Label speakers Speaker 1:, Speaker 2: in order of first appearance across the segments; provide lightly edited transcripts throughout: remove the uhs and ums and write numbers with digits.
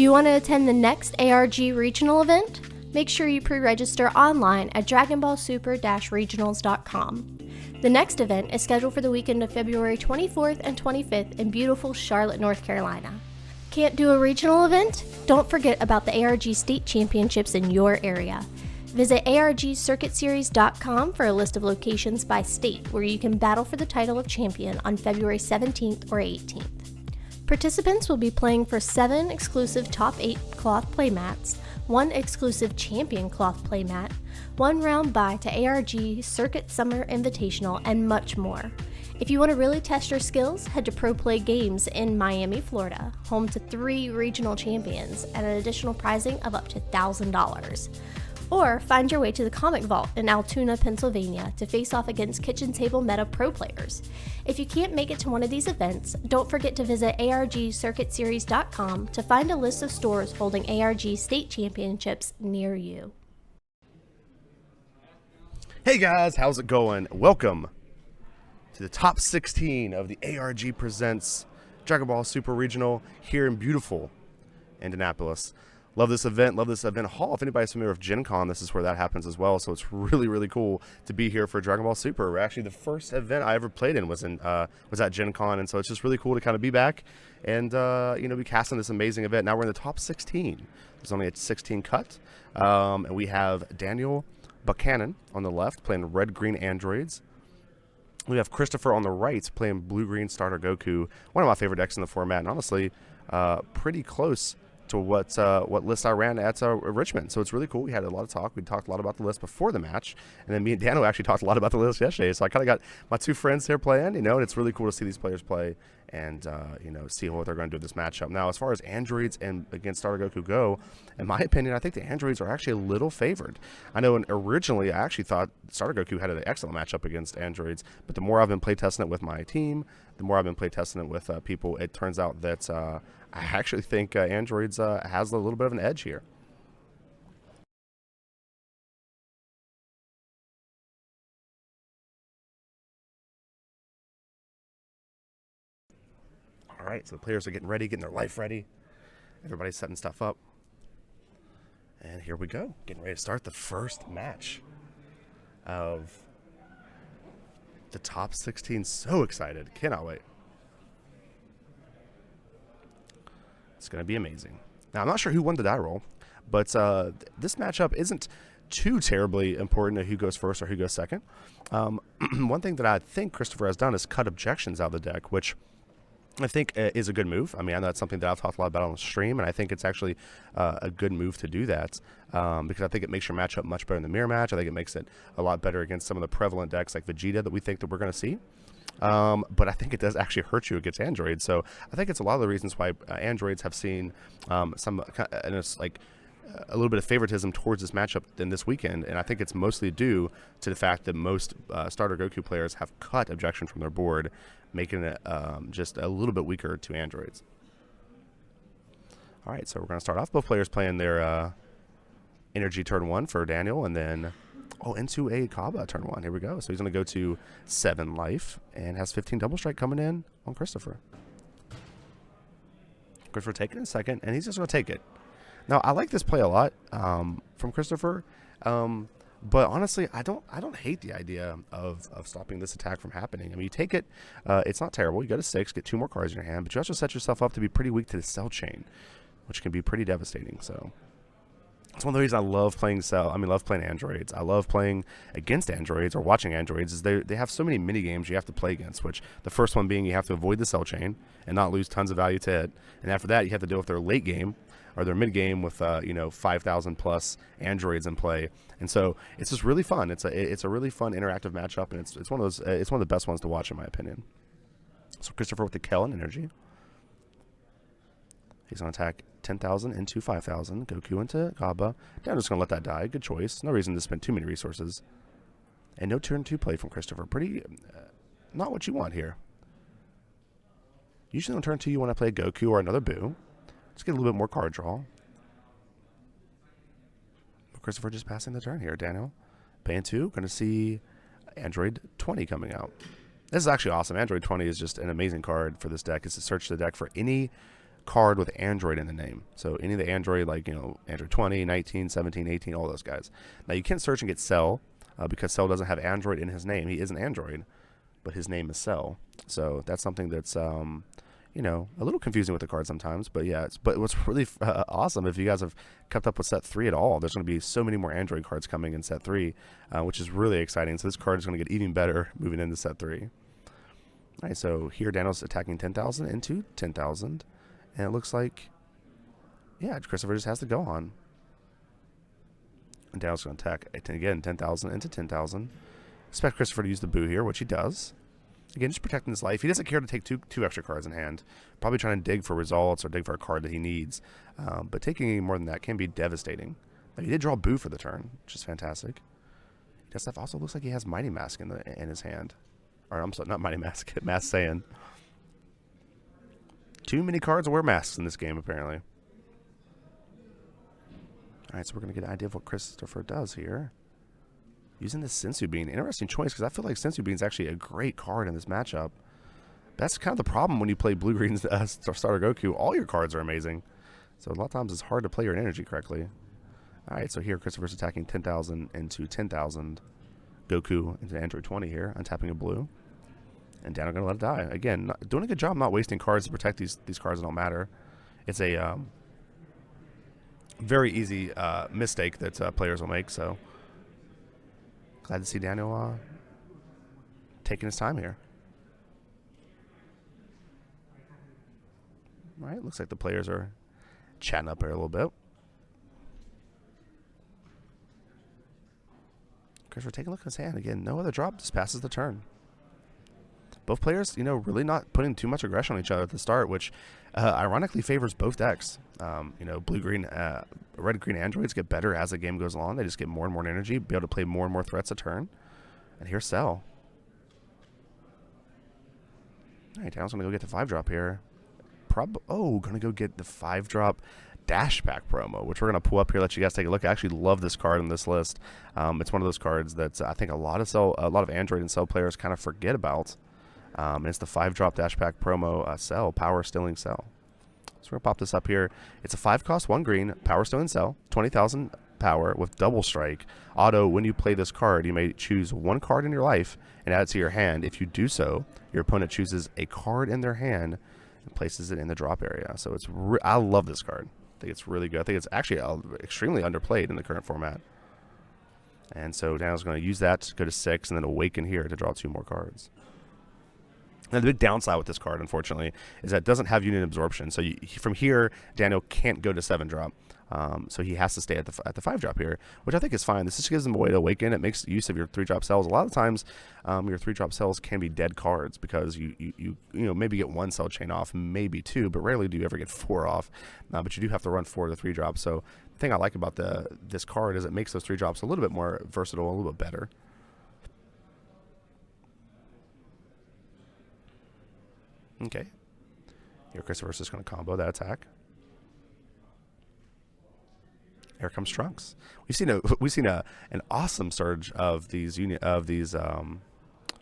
Speaker 1: you want to attend the next ARG regional event? Make sure you pre-register online at dragonballsuper-regionals.com. The next event is scheduled for the weekend of February 24th and 25th in beautiful Charlotte, North Carolina. Can't do a regional event? Don't forget about the ARG State Championships in your area. Visit argcircuitseries.com for a list of locations by state where you can battle for the title of champion on February 17th or 18th. Participants will be playing for 7 exclusive top 8 cloth playmats, 1 exclusive champion cloth playmat, 1 round bye to ARG Circuit Summer Invitational, and much more. If you want to really test your skills, head to Pro Play Games in Miami, Florida, home to 3 regional champions and an additional prizing of up to $1,000. Or find your way to the Comic Vault in Altoona, Pennsylvania to face off against KitchenTableMeta pro players. If you can't make it to one of these events, don't forget to visit argcircuitseries.com to find a list of stores holding ARG state championships near you.
Speaker 2: Hey guys, how's it going? Welcome to the top 16 of the ARG Presents Dragon Ball Super Regional here in beautiful Indianapolis. Love this event hall. If anybody's familiar with Gen Con, this is where that happens as well. So it's really, really cool to be here for Dragon Ball Super. Actually, the first event I ever played in was at Gen Con, and so it's just really cool to kind of be back and be casting this amazing event. Now we're in the top 16. There's only a 16 cut, and we have Daniel Buchanan on the left playing red-green androids. We have Christopher on the right playing blue-green starter Goku. One of my favorite decks in the format, and honestly, pretty close to what list I ran at Richmond. So it's really cool. We had a lot of talk. We talked a lot about the list before the match, and then me and Dano actually talked a lot about the list yesterday. So I kind of got my 2 friends here playing, and it's really cool to see these players play and see what they're going to do in this matchup. Now, as far as androids and against starter Goku go, in my opinion, I think the androids are actually a little favored. I know originally I actually thought starter Goku had an excellent matchup against androids, but the more I've been playtesting it with my team, the more I've been playtesting it with people, it turns out that I actually think androids has a little bit of an edge here. All right, so the players are getting ready, getting their life ready. Everybody's setting stuff up. And here we go, getting ready to start the first match of the top 16. So excited, cannot wait. It's going to be amazing. Now, I'm not sure who won the die roll, but this matchup isn't too terribly important to who goes first or who goes second. One thing that I think Christopher has done is cut objections out of the deck, which I think is a good move. I mean, I know that's something that I've talked a lot about on the stream, and I think it's actually a good move to do that because I think it makes your matchup much better in the mirror match. I think it makes it a lot better against some of the prevalent decks like Vegeta that we think that we're going to see. But I think it does actually hurt you against androids. So I think it's a lot of the reasons why androids have seen some a little bit of favoritism towards this matchup in this weekend, and I think it's mostly due to the fact that most starter Goku players have cut objection from their board, making it just a little bit weaker to androids. All right, so we're going to start off. Both players playing their energy turn 1 for Daniel, and then into a Kaba turn 1. Here we go. So he's going to go to 7 life and has 15 double strike coming in on Christopher. Christopher taking a second, and he's just going to take it. Now, I like this play a lot from Christopher, but honestly, I don't hate the idea of stopping this attack from happening. I mean, you take it, it's not terrible. You go to 6, get 2 more cards in your hand, but you also set yourself up to be pretty weak to the cell chain, which can be pretty devastating. So it's one of the reasons I love playing love playing androids. I love playing against androids or watching androids. Is they have so many mini games you have to play against. Which the first one being you have to avoid the cell chain and not lose tons of value to it, and after that you have to deal with their late game or their mid game with 5,000 plus androids in play. And so it's just really fun. It's a really fun interactive matchup, and it's one of those. It's one of the best ones to watch in my opinion. So Christopher with the Kellen energy. He's going to attack 10,000 into 5,000. Goku into Kaba. Daniel's going to let that die. Good choice. No reason to spend too many resources. And no turn 2 play from Christopher. Pretty, not what you want here. Usually on turn 2 you want to play Goku or another Boo. Let's get a little bit more card draw. Christopher just passing the turn here. Daniel, paying 2. Going to see Android 20 coming out. This is actually awesome. Android 20 is just an amazing card for this deck. It's to search the deck for any card with Android in the name. So any of the Android, like, Android 20, 19, 17, 18, all those guys. Now, you can't search and get Cell because Cell doesn't have Android in his name. He is an Android, but his name is Cell. So that's something that's, a little confusing with the card sometimes. But yeah, but what's really awesome, if you guys have kept up with set 3 at all, there's going to be so many more Android cards coming in set 3, which is really exciting. So this card is going to get even better moving into set 3. All right, so here Daniel's attacking 10,000 into 10,000. And it looks like, yeah, Christopher just has to go on. And Daniel's going to attack, again, 10,000 into 10,000. Expect Christopher to use the boo here, which he does. Again, just protecting his life. He doesn't care to take two extra cards in hand. Probably trying to dig for results or dig for a card that he needs. But taking any more than that can be devastating. But he did draw boo for the turn, which is fantastic. That stuff also looks like he has Mighty Mask in his hand. Or, I'm sorry, not Mighty Mask, Mask Saiyan. Too many cards wear masks in this game, apparently. Alright, so we're going to get an idea of what Christopher does here. Using the Sensu Bean. Interesting choice, because I feel like Sensu Bean is actually a great card in this matchup. That's kind of the problem when you play Blue-Green's Starter Goku. All your cards are amazing. So a lot of times it's hard to play your energy correctly. Alright, so here Christopher's attacking 10,000 into 10,000. Goku into Android 20 here, untapping a blue. And Daniel going to let it die. Again, doing a good job not wasting cards to protect these cards that don't matter. It's a very easy mistake that players will make, so glad to see Daniel taking his time here. All right, looks like the players are chatting up here a little bit. We're taking a look at his hand again. No other drop, just passes the turn. Both players, really not putting too much aggression on each other at the start, which ironically favors both decks. Blue-green, red-green androids get better as the game goes along. They just get more and more energy, be able to play more and more threats a turn. And here's Cell. All right, Daniel's going to go get the 5-drop here. Going to go get the 5-drop Dash Pack promo, which we're going to pull up here, let you guys take a look. I actually love this card in this list. It's one of those cards that I think a lot of Android and Cell players kind of forget about. And it's the 5-drop Dash Pack promo Cell, Power Stealing Cell. So we're going to pop this up here. It's a 5-cost, 1 green, Power Stealing Cell, 20,000 power with double strike. Auto, when you play this card, you may choose 1 card in your life and add it to your hand. If you do so, your opponent chooses a card in their hand and places it in the drop area. So it's I love this card. I think it's really good. I think it's actually extremely underplayed in the current format. And so Daniel's going to use that to go to 6 and then Awaken here to draw 2 more cards. And the big downside with this card, unfortunately, is that it doesn't have unit absorption. So from here, Daniel can't go to 7-drop. So he has to stay at the 5-drop here, which I think is fine. This just gives him a way to awaken. It makes use of your 3-drop cells. A lot of times, your 3-drop cells can be dead cards because you maybe get 1 cell chain off, maybe 2, but rarely do you ever get 4 off. But you do have to run 4 to 3-drop. So the thing I like about this card is it makes those 3-drops a little bit more versatile, a little bit better. Okay. Here Christopher's just going to combo that attack. Here comes Trunks. We've seen an awesome surge of these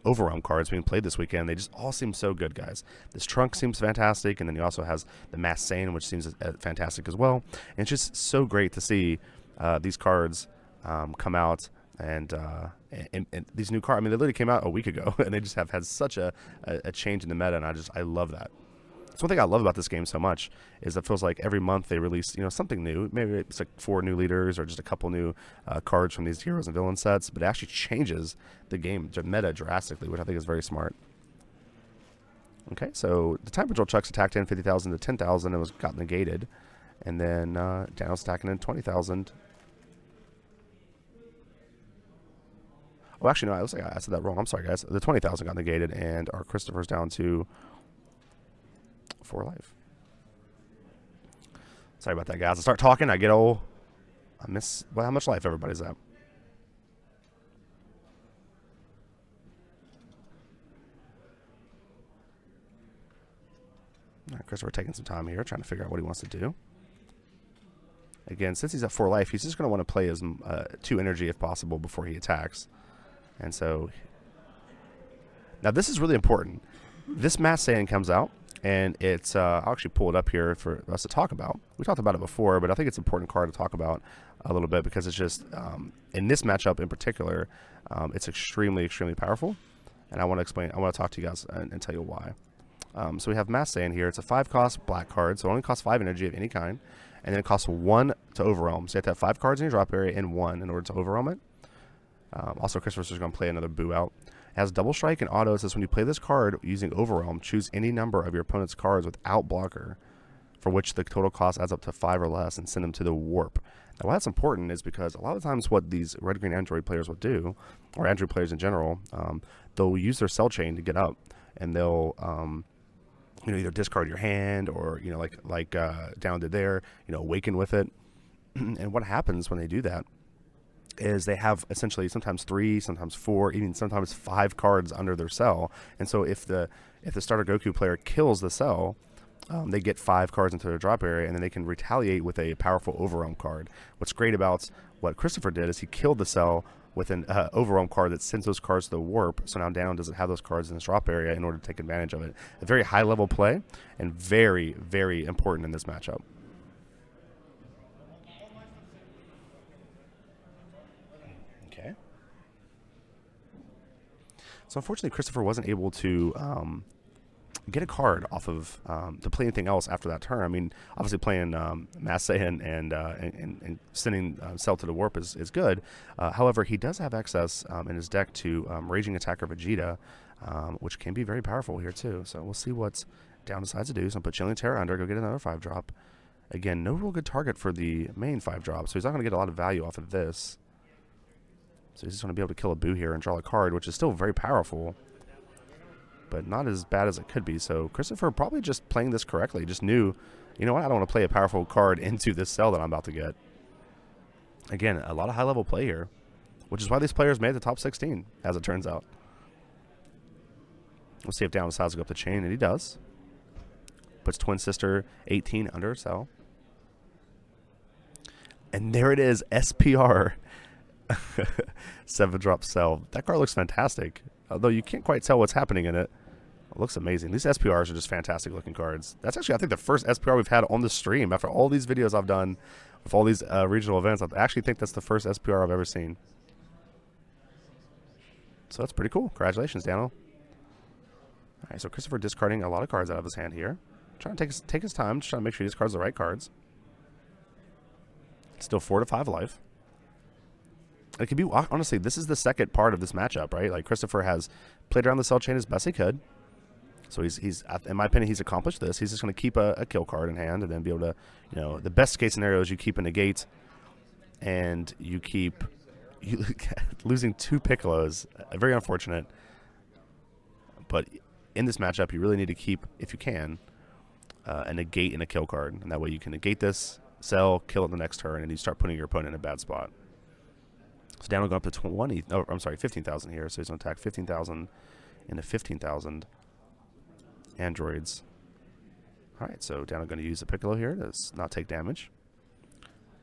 Speaker 2: Overwhelm cards being played this weekend. They just all seem so good, guys. This Trunks seems fantastic, and then he also has the Mass Saiyan, which seems fantastic as well. And it's just so great to see these cards come out. And these new cards, I mean, they literally came out a week ago, and they just have had such a change in the meta, and I love that. That's one thing I love about this game so much, is it feels like every month they release something new. Maybe it's like 4 new leaders or just a couple new cards from these heroes and villain sets, but it actually changes the game, the meta drastically, which I think is very smart. Okay, so the Time Patrol Chucks attacked in 50,000 to 10,000 and got negated, and then Daniel's attacking in 20,000. Oh, actually, no, I said that wrong. I'm sorry, guys. The 20,000 got negated, and our Christopher's down to 4 life. Sorry about that, guys. I start talking, I get old. I miss how much life everybody's at. All right, Christopher taking some time here, trying to figure out what he wants to do. Again, since he's at 4 life, he's just going to want to play his 2 energy if possible before he attacks. And so, now this is really important. This Mass Saiyan comes out, And it's I'll actually pull it up here for us to talk about. We talked about it before, but I think it's an important card to talk about a little bit because it's just in this matchup in particular, it's extremely powerful. And I want to explain. I want to talk to you guys and tell you why. So we have Mass Sand here. It's a 5-cost black card, so it only costs 5 energy of any kind, and then it costs 1 to overwhelm. So you have to have 5 cards in your drop area and 1 in order to overwhelm it. Also, Christopher's just going to play another Boo out. It has double strike and auto. It says when you play this card using Overwhelm, choose any number of your opponent's cards without blocker, for which the total cost adds up to 5 or less, and send them to the warp. Now, why that's important is because a lot of times what these red-green Android players will do, or Android players in general, they'll use their cell chain to get up, and they'll either discard your hand or like Down did there, awaken with it. And what happens when they do that is they have essentially sometimes 3, sometimes 4, even sometimes 5 cards under their cell. And so if the starter Goku player kills the cell, they get 5 cards into their drop area, and then they can retaliate with a powerful Overwhelm card. What's great about what Christopher did is he killed the cell with an Overwhelm card that sends those cards to the warp, so now Down doesn't have those cards in his drop area in order to take advantage of it. A very high-level play, and very, very important in this matchup. Okay. So unfortunately, Christopher wasn't able to get a card off of to play anything else after that turn. I mean, obviously playing Mass Saiyan and sending Cell to the warp is good. However, he does have access in his deck to Raging Attacker Vegeta, which can be very powerful here too. So we'll see what Down decides to do. So I'll put Chilling Terror under, go get another 5-drop. Again, no real good target for the main 5-drop, so he's not going to get a lot of value off of this. So he's just going to be able to kill a Boo here and draw a card, which is still very powerful, but not as bad as it could be. So Christopher probably just playing this correctly, just knew, you know what, I don't want to play a powerful card into this cell that I'm about to get. Again, a lot of high-level play here, which is why these players made the top 16, as it turns out. We'll see if Down decides to go up the chain, and he does. Puts Twin Sister 18 under a cell. And there it is, SPR. 7-drop cell. That card looks fantastic, although you can't quite tell what's happening in it. It looks amazing. These SPRs are just fantastic looking cards. That's actually, I think, the first SPR we've had on the stream after all these videos I've done with all these regional events. I actually think that's the first SPR I've ever seen. So that's pretty cool. Congratulations, Daniel. All right, so Christopher discarding a lot of cards out of his hand here. Trying to take his time, just trying to make sure he discards the right cards. Still 4 to 5 life. It could be, honestly, this is the second part of this matchup, right? Like, Christopher has played around the cell chain as best he could. So he's in my opinion, he's accomplished this. He's just going to keep a kill card in hand and then be able to, the best case scenario is you keep a negate and you keep losing 2 Piccolos. Very unfortunate. But in this matchup, you really need to keep, if you can, a negate and a kill card. And that way you can negate this, sell, kill it the next turn, and you start putting your opponent in a bad spot. So Down will go up to 15,000 here. So he's going to attack 15,000 into 15,000 androids. All right, so Down is going to use a Piccolo here to not take damage,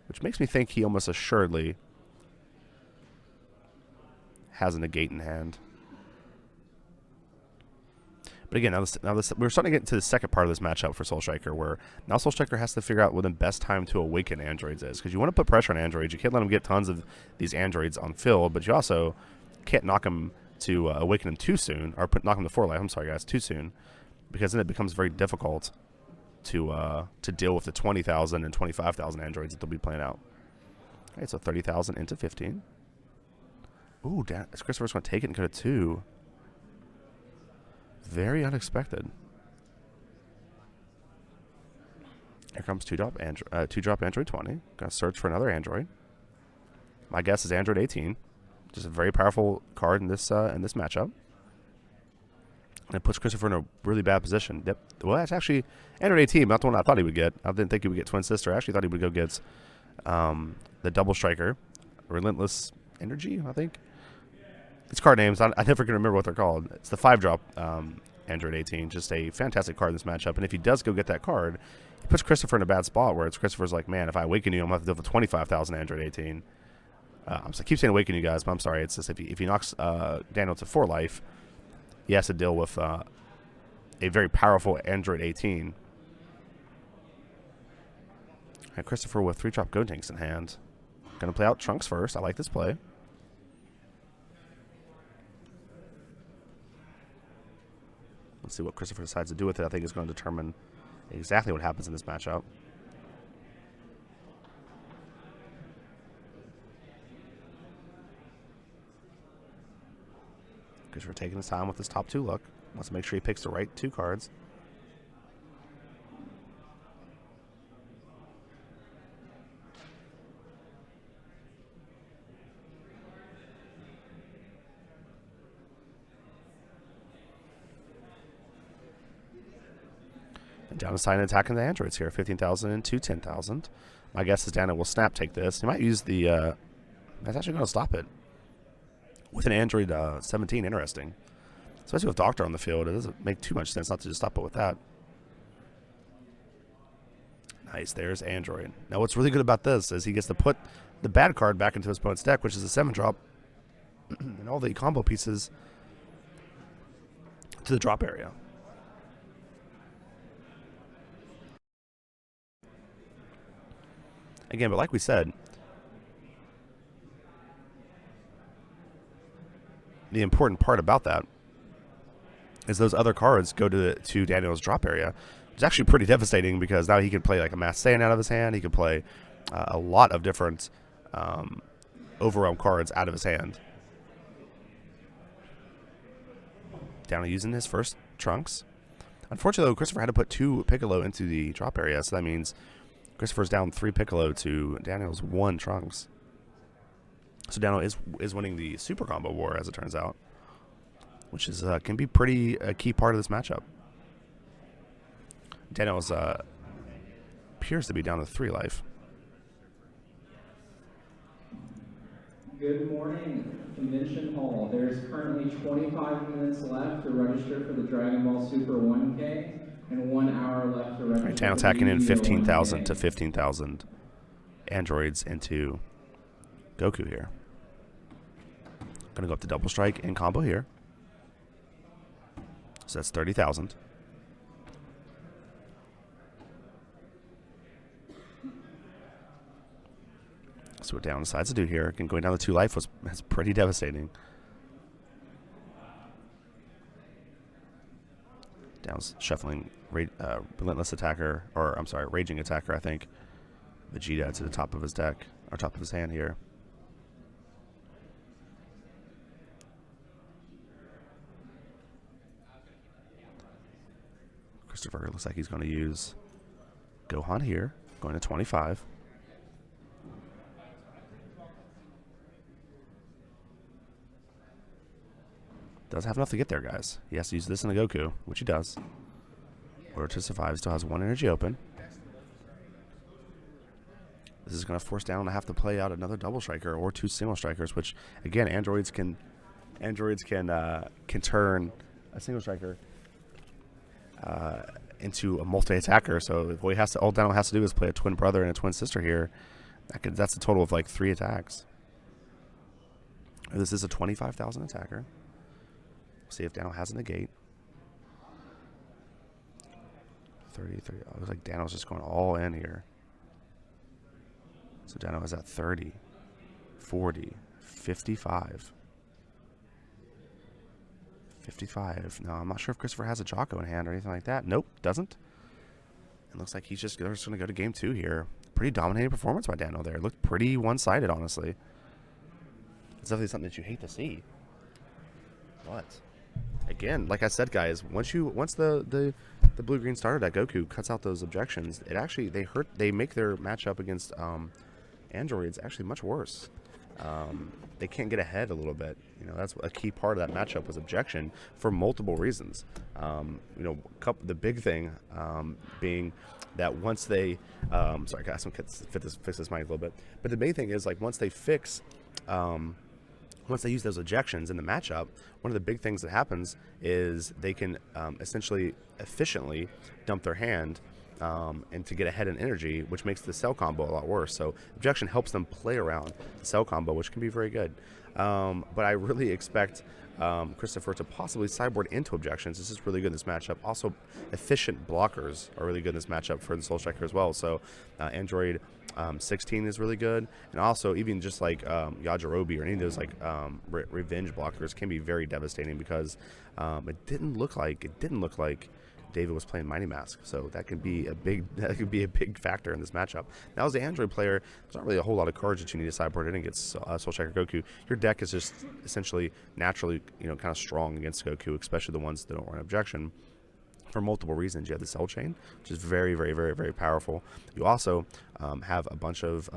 Speaker 2: which makes me think he almost assuredly has a negate in hand. But again, now we're starting to get into the second part of this matchup for Soul Striker, where now Soul Striker has to figure out when the best time to awaken androids is. Because you want to put pressure on androids. You can't let them get tons of these androids on field, but you also can't knock them to awaken them too soon, or knock them to 4 life, I'm sorry guys, too soon. Because then it becomes very difficult to deal with the 20,000 and 25,000 androids that they'll be playing out. All right, so 30,000 into 15. Ooh, Christopher's going to take it and go to 2. Very unexpected. Here comes 2-drop Android 20. Gonna search for another Android. My guess is Android 18. Just a very powerful card in this matchup. And it puts Christopher in a really bad position. Yep. Well, that's actually Android 18, not the one I thought he would get. I didn't think he would get Twin Sister. I actually thought he would go get the Double Striker, Relentless Energy, I think. These card names, I never can remember what they're called. It's the 5-drop Android 18. Just a fantastic card in this matchup. And if he does go get that card, he puts Christopher in a bad spot where Christopher's like, man, if I awaken you, I'm going to have to deal with 25,000 Android 18. I keep saying awaken you guys, but I'm sorry. It's just if he knocks Daniel to 4 life, he has to deal with a very powerful Android 18. And Christopher with 3-drop Gotenks in hand. Going to play out Trunks first. I like this play. Let's see what Christopher decides to do with it. I think is going to determine exactly what happens in this matchup. Christopher taking his time with his top 2 look. Wants to make sure he picks the right 2 cards. And down to sign attacking the androids here. 15,000 into 10,000. My guess is Dana will snap take this. He might use the... that's actually going to stop it. With an Android 17, interesting. Especially with Doctor on the field, it doesn't make too much sense not to just stop it with that. Nice, there's Android. Now what's really good about this is he gets to put the bad card back into his opponent's deck, which is a 7-drop, and all the combo pieces to the drop area. Again, but like we said, the important part about that is those other cards go to Daniel's drop area. It's actually pretty devastating because now he can play like a Mass Saiyan out of his hand. He can play a lot of different overwhelm cards out of his hand. Daniel using his first Trunks. Unfortunately, though, Christopher had to put 2 Piccolo into the drop area, so that means Christopher's down 3 Piccolo to Daniel's 1 Trunks. So Daniel is winning the super combo war, as it turns out, which is can be pretty a key part of this matchup. Daniel's appears to be down to 3 life.
Speaker 3: Good morning, Convention Hall. There's currently 25 minutes left to register for the Dragon Ball Super 1K and 1 hour left to register.
Speaker 2: All right, Daniel attacking in 15,000 to 15,000 androids into Goku here. Going to go up to double strike and combo here. So that's 30,000. So what Down decides to do here, again, going down to 2 life was pretty devastating. Down's shuffling Relentless Attacker, or I'm sorry, Raging Attacker, I think. Vegeta to the top of his deck, or top of his hand here. Christopher looks like he's going to use Gohan here, going to 25. Does have enough to get there, guys. He has to use this in the Goku, which he does. In order to survive, still has 1 energy open. This is going to force Down to have to play out another double striker or 2 single strikers, which again, androids can turn a single striker into a multi-attacker. So all Down has to do is play a twin brother and a twin sister here. That's a total of like 3 attacks. This is a 25,000 attacker. See if Daniel has a negate. 30. It looks like Daniel's just going all in here. So Daniel is at 30, 40, 55. 55. No, I'm not sure if Christopher has a Jocko in hand or anything like that. Nope, doesn't. It looks like he's just going to go to game 2 here. Pretty dominating performance by Daniel there. It looked pretty one-sided, honestly. It's definitely something that you hate to see. But again, like I said, guys, once the blue-green starter deck Goku cuts out those objections, it actually they make their matchup against androids actually much worse. They can't get ahead a little bit. You know, that's a key part of that matchup was objection for multiple reasons. The big thing being that once they sorry, guys, I'm fix this mic a little bit. But the main thing is like once they use those ejections in the matchup, one of the big things that happens is they can essentially efficiently dump their hand and to get ahead in energy, which makes the cell combo a lot worse. So objection helps them play around the cell combo, which can be very good. But I really expect Christopher to possibly sideboard into objections. This is really good in this matchup. Also, efficient blockers are really good in this matchup for the Soul Striker as well. So Android 16 is really good, and also even just like Yajirobe or any of those like revenge blockers can be very devastating because it didn't look like David was playing Mighty Mask, so that could be a big factor in this matchup. Now, as the Android player, there's not really a whole lot of cards that you need to sideboard in against Soul Striker Goku. Your deck is just essentially naturally, kind of strong against Goku, especially the ones that don't run objection. For multiple reasons. You have the cell chain, which is very, very, very, very powerful. You also have a bunch of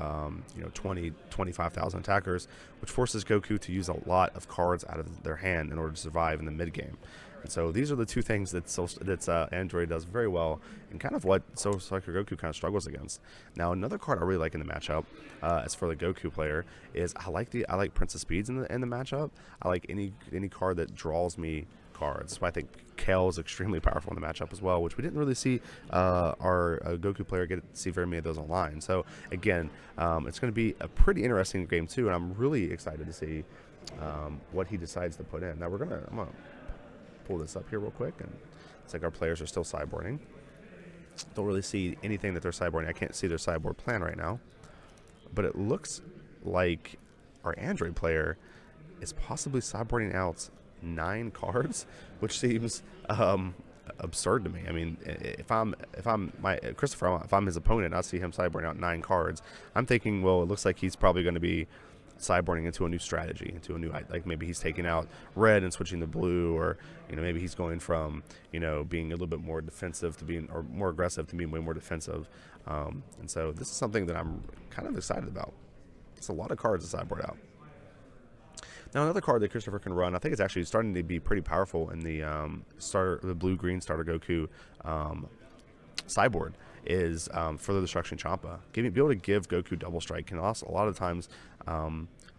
Speaker 2: 25,000 attackers, which forces Goku to use a lot of cards out of their hand in order to survive in the mid game. And so these are the two things that Android does very well, and kind of what Soul Striker Goku kind of struggles against. Now, another card I really like in the matchup, as for the Goku player, is I like Prince of Speeds in the matchup. I like any card that draws me cards. That's why I think Kale is extremely powerful in the matchup as well, which we didn't really see our Goku player get to see very many of those online. So again, it's going to be a pretty interesting game too, and I'm really excited to see what he decides to put in. Now I'm gonna pull this up here real quick, and it's like our players are still sideboarding. Don't really see anything that they're sideboarding. I can't see their sideboard plan right now, but it looks like our Android player is possibly sideboarding out 9 cards, which seems absurd to me. I mean, if I'm Christopher, if I'm his opponent, I see him sideboarding out 9 cards. I'm thinking, well, it looks like he's probably going to be sideboarding into a new strategy, into a new, like maybe he's taking out red and switching to blue, or maybe he's going from being a little bit more defensive to being, or more aggressive to being way more defensive. And so this is something that I'm kind of excited about. It's a lot of cards to sideboard out. Now, another card that Christopher can run, I think it's actually starting to be pretty powerful in the the blue-green starter Goku sideboard, is Further Destruction Champa. Be able to give Goku double strike can also a lot of times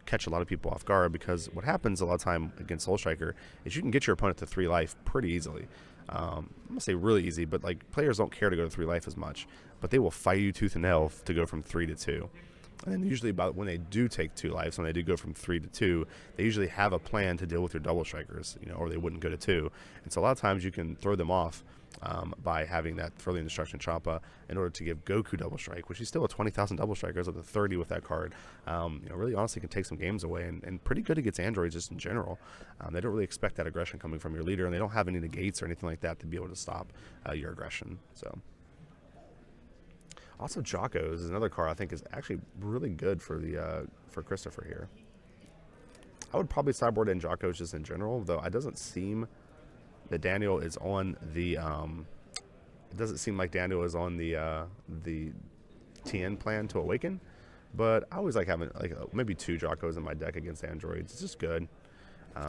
Speaker 2: catch a lot of people off guard, because what happens a lot of time against Soul Striker is you can get your opponent to 3 life pretty easily. I'm going to say really easy, but like players don't care to go to 3 life as much, but they will fight you tooth and nail to go from 3 to 2. And then usually when they do take 2 lives, when they do go from 3 to 2, they usually have a plan to deal with your double strikers, or they wouldn't go to 2. And so a lot of times you can throw them off by having that Further Destruction Champa in order to give Goku double strike, which is still a 20,000 double strikers up to 30 with that card. Really honestly can take some games away, and pretty good against androids just in general. They don't really expect that aggression coming from your leader, and they don't have any negates or anything like that to be able to stop your aggression. So. Also, Jocko's is another card I think is actually really good for the for Christopher here. I would probably sideboard in Jocko's just in general, though it doesn't seem that Daniel is on the. It doesn't seem like Daniel is on the TN plan to awaken, but I always like having maybe 2 Jocko's in my deck against androids. It's just good.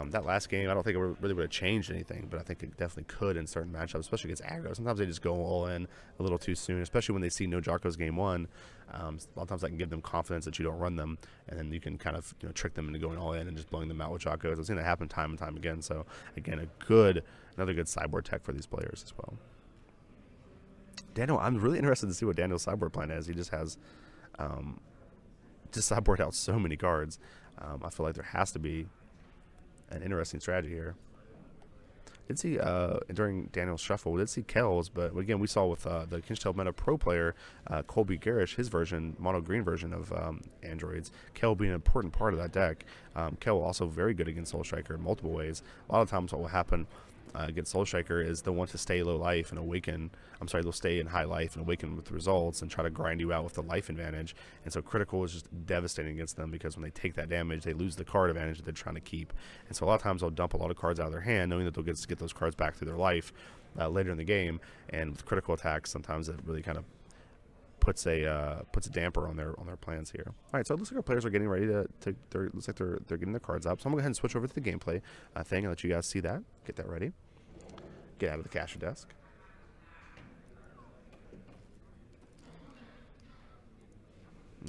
Speaker 2: That last game, I don't think it really would have changed anything, but I think it definitely could in certain matchups, especially against aggro. Sometimes they just go all in a little too soon, especially when they see no Jocko's game 1. A lot of times that can give them confidence that you don't run them, and then you can kind of trick them into going all in and just blowing them out with Jocko's. I've seen that happen time and time again. So again, another good sideboard tech for these players as well. Daniel, I'm really interested to see what Daniel's sideboard plan is. He just has just sideboard out so many cards. I feel like there has to be an interesting strategy here. Did see during Daniel's shuffle, we did see Kel's, but again, we saw with the KitchenTableMeta Pro player, Colby Garish, his version, mono green version of androids, Kel being an important part of that deck. Kel also very good against Soul Striker in multiple ways. A lot of times what will happen against Soul Striker is they'll want to stay low life and awaken. They'll stay in high life and awaken with the results and try to grind you out with the life advantage. And so critical is just devastating against them, because when they take that damage, they lose the card advantage that they're trying to keep. And so a lot of times they'll dump a lot of cards out of their hand, knowing that they'll get those cards back through their life later in the game. And with critical attacks, sometimes it really kind of puts a damper on their plans here. All right, so it looks like our players are getting ready to looks like they're getting their cards up. So I'm gonna go ahead and switch over to the gameplay thing and let you guys see that. Get that ready. Get out of the cashier desk.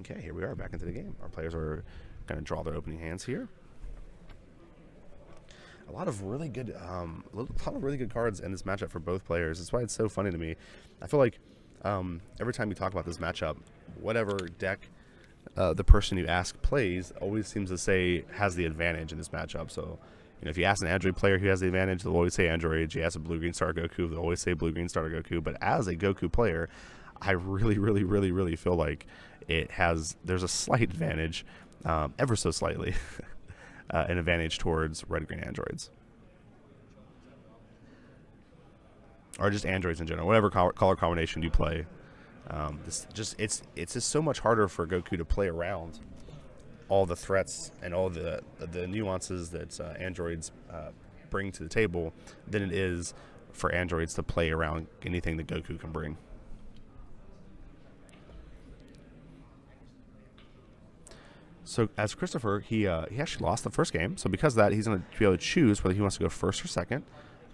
Speaker 2: Okay, here we are back into the game. Our players are going to draw their opening hands here. A lot of really good cards in this matchup for both players. That's why it's so funny to me. I feel like every time you talk about this matchup, whatever deck the person you ask plays always seems to say has the advantage in this matchup. So, if you ask an Android player who has the advantage, they'll always say Android. You ask a blue-green starter Goku, they'll always say blue-green starter Goku. But as a Goku player, I really feel like there's a slight advantage, ever so slightly, an advantage towards red-green androids. Or just androids in general, whatever color combination you play. It's just so much harder for Goku to play around all the threats and all the nuances that androids bring to the table than it is for androids to play around anything that Goku can bring. So as Christopher, he actually lost the first game. So because of that, he's going to be able to choose whether he wants to go first or second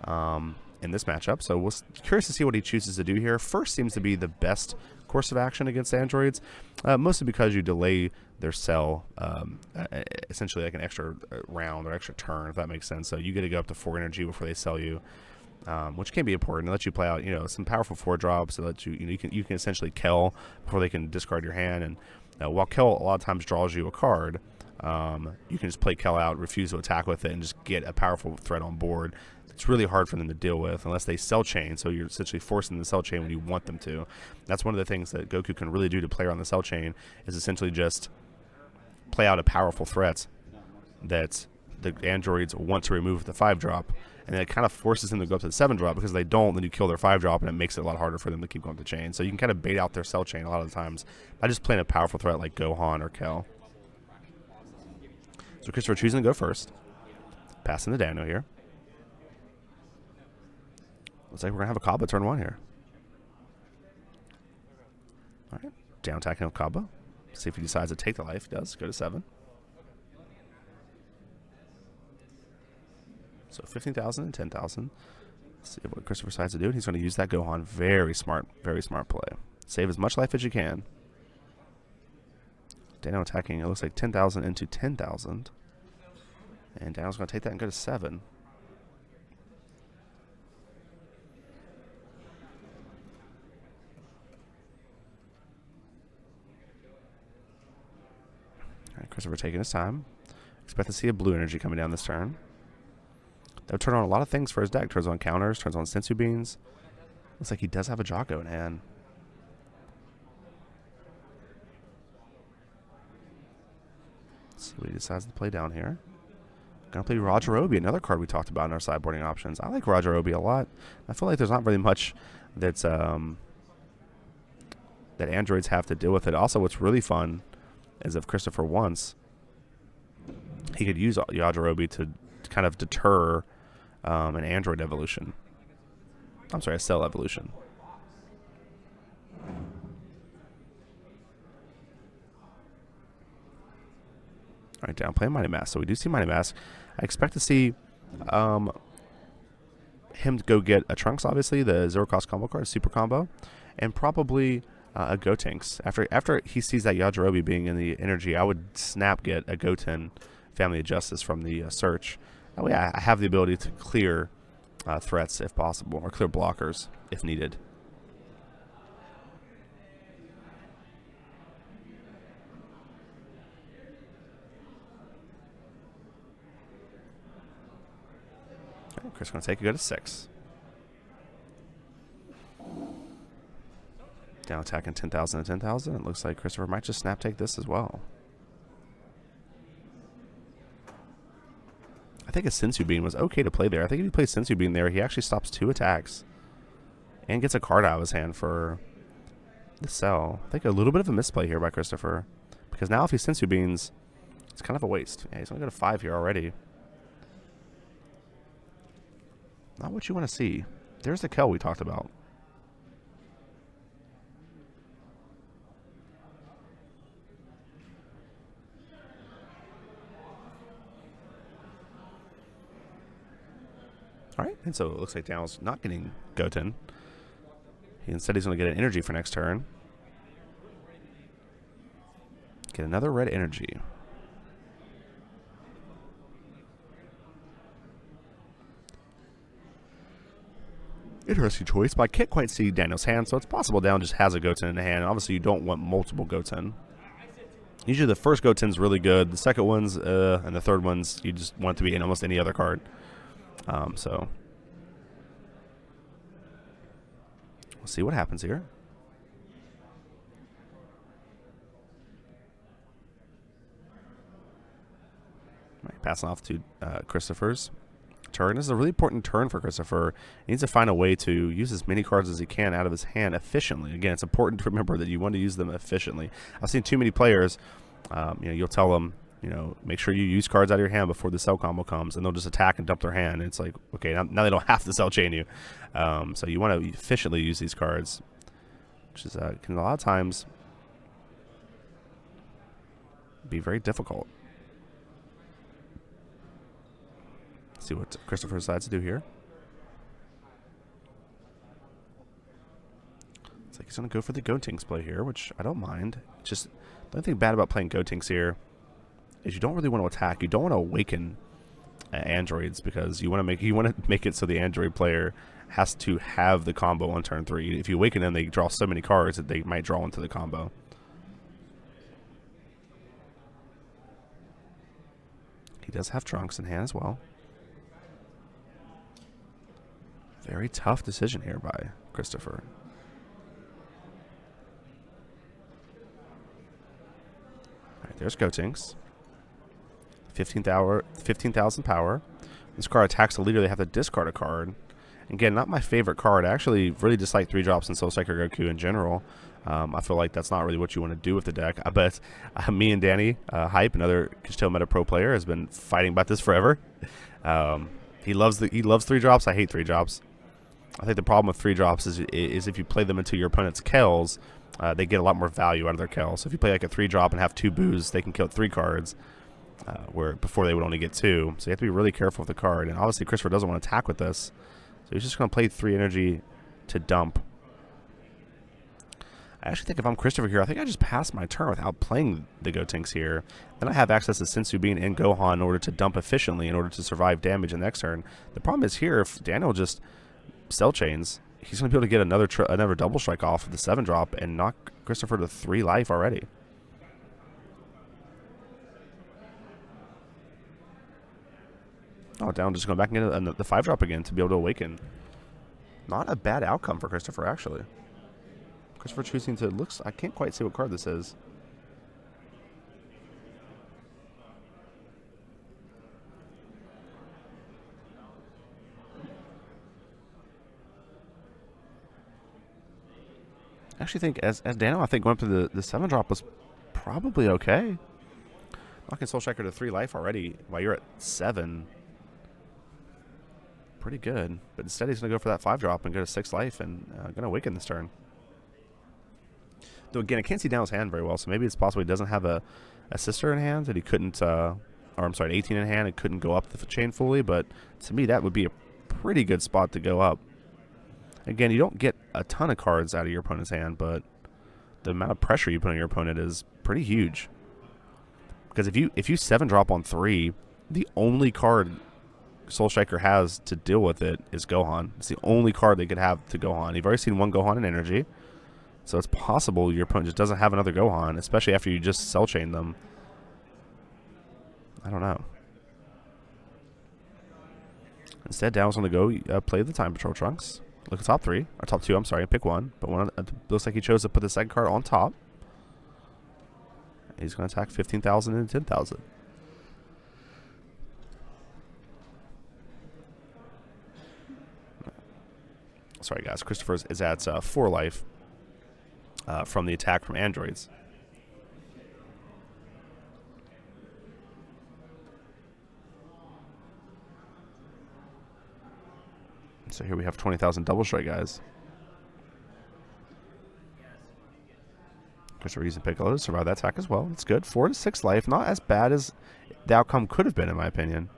Speaker 2: in this matchup. So we're curious to see what he chooses to do here. First seems to be the best course of action against androids, mostly because you delay their cell, essentially like an extra round or extra turn, if that makes sense. So you get to go up to 4 energy before they sell you, which can be important. It lets you play out, some powerful 4 drops. It lets you can essentially kill before they can discard your hand. And while kill a lot of times draws you a card, you can just play kill out, refuse to attack with it, and just get a powerful threat on board. It's really hard for them to deal with unless they cell chain, so you're essentially forcing the cell chain when you want them to. That's one of the things that Goku can really do to play around the cell chain, is essentially just play out a powerful threat that the androids want to remove with the 5-drop, and then it kind of forces them to go up to the 7-drop, because if they don't, then you kill their 5-drop, and it makes it a lot harder for them to keep going up the chain. So you can kind of bait out their cell chain a lot of the times by just playing a powerful threat like Gohan or Kel. So Christopher choosing to go first. Passing the Dano here. Looks like we're going to have a Kaba turn 1 here. All right. Down attacking with Kaba. See if he decides to take the life. He does. Go to 7. So 15,000 and 10,000. See what Christopher decides to do. He's going to use that Gohan. Very smart play. Save as much life as you can. Dano attacking, it looks like 10,000 into 10,000. And Dano's going to take that and go to 7. All right, Christopher taking his time. Expect to see a blue energy coming down this turn. That would turn on a lot of things for his deck. Turns on counters, turns on Sensu Beans. Looks like he does have a Jocko in hand. Let's see what he decides to play down here. Gonna play Roger Obi, another card we talked about in our sideboarding options. I like Roger Obi a lot. I feel like there's not really much that's that androids have to deal with it. Also, what's really fun is if Christopher wants, he could use Yajirobe to kind of deter an android evolution. I'm sorry, a cell evolution. All right, down playing Mighty Mask. So we do see Mighty Mask. I expect to see him go get a Trunks, obviously, the zero-cost combo card, super combo, and probably a Gotenks. After he sees that Yajirobe being in the energy, I would snap get a Goten Family of Justice from the search. That way I have the ability to clear threats if possible, or clear blockers if needed. Okay, Chris going to take a go to 6. Down attacking 10,000 and 10,000. It looks like Christopher might just snap take this as well. I think a Sensu Bean was okay to play there. I think if he plays Sensu Bean there, he actually stops 2 attacks and gets a card out of his hand for the cell. I think a little bit of a misplay here by Christopher, because now if he Sensu Beans, it's kind of a waste. Yeah, he's only got a 5 here already. Not what you want to see. There's the Kel we talked about. All right, and so it looks like Daniel's not getting Goten. Instead, he's going to get an energy for next turn. Get another red energy. Interesting choice, but I can't quite see Daniel's hand, so it's possible Daniel just has a Goten in the hand. And obviously, you don't want multiple Goten. Usually the first Goten's really good. The second one's and the third one's you just want it to be in almost any other card. So we'll see what happens here. Right, passing off to Christopher's turn. This is a really important turn for Christopher. He needs to find a way to use as many cards as he can out of his hand efficiently. Again, it's important to remember that you want to use them efficiently. I've seen too many players, you'll tell them, make sure you use cards out of your hand before the cell combo comes, and they'll just attack and dump their hand. And it's like, okay, now they don't have to cell chain you. So you want to efficiently use these cards, which is can a lot of times be very difficult. See what Christopher decides to do here. It's like he's going to go for the Gotenks play here, which I don't mind. Just the only thing bad about playing Gotenks here is you don't really want to attack. You don't want to awaken androids because you want to make it so the android player has to have the combo on turn 3. If you awaken them, they draw so many cards that they might draw into the combo. He does have Trunks in hand as well. Very tough decision here by Christopher. All right, there's Gotenks. 15,000 power. This card attacks the leader. They have to discard a card. Again, not my favorite card. I actually really dislike 3-drops in Soul Striker Goku in general. I feel like that's not really what you want to do with the deck. I bet me and Danny, Hype, another KitchenTableMeta Pro player, has been fighting about this forever. He loves 3-drops. I hate 3-drops. I think the problem with 3-drops is if you play them into your opponent's Kells, they get a lot more value out of their Kells. So if you play like a 3-drop and have 2 boos, they can kill 3 cards, where before they would only get 2. So you have to be really careful with the card. And obviously Christopher doesn't want to attack with this. So he's just going to play 3 energy to dump. I actually think if I'm Christopher here, I think I just pass my turn without playing the Gotenks here. Then I have access to Sensu Bean and Gohan in order to dump efficiently in order to survive damage in the next turn. The problem is here, if Daniel just cell chains, he's going to be able to get another double strike off with the 7-drop and knock Christopher to 3 life already. Oh, down, just going back and get the 5-drop again to be able to awaken. Not a bad outcome for Christopher, actually. Christopher choosing to I can't quite see what card this is. I actually think as Daniel, I think going up to the 7-drop was probably okay. Knocking Soul Striker to 3 life already while you're at 7. Pretty good. But instead he's going to go for that 5-drop and go to 6 life and going to awaken this turn. Though again, I can't see Daniel's hand very well, so maybe it's possible he doesn't have a sister in hand that he couldn't, or I'm sorry, an 18 in hand and couldn't go up the chain fully, but to me that would be a pretty good spot to go up. Again, you don't get a ton of cards out of your opponent's hand, but the amount of pressure you put on your opponent is pretty huge. Because if you 7-drop on 3, the only card Soul Striker has to deal with it is Gohan. It's the only card they could have to Gohan. You've already seen one Gohan in energy, so it's possible your opponent just doesn't have another Gohan, especially after you just cell chain them. I don't know. Instead, Daniel's going to go play the Time Patrol Trunks. Look at top 3, or top 2, I'm sorry, pick one. But looks like he chose to put the second card on top. He's going to attack 15,000 and 10,000. Sorry, guys. Christopher is at 4 life from the attack from androids. So here we have 20,000 double strike, guys. Christopher using Piccolo to survive that attack as well. It's good. 4 to 6 life. Not as bad as the outcome could have been, in my opinion.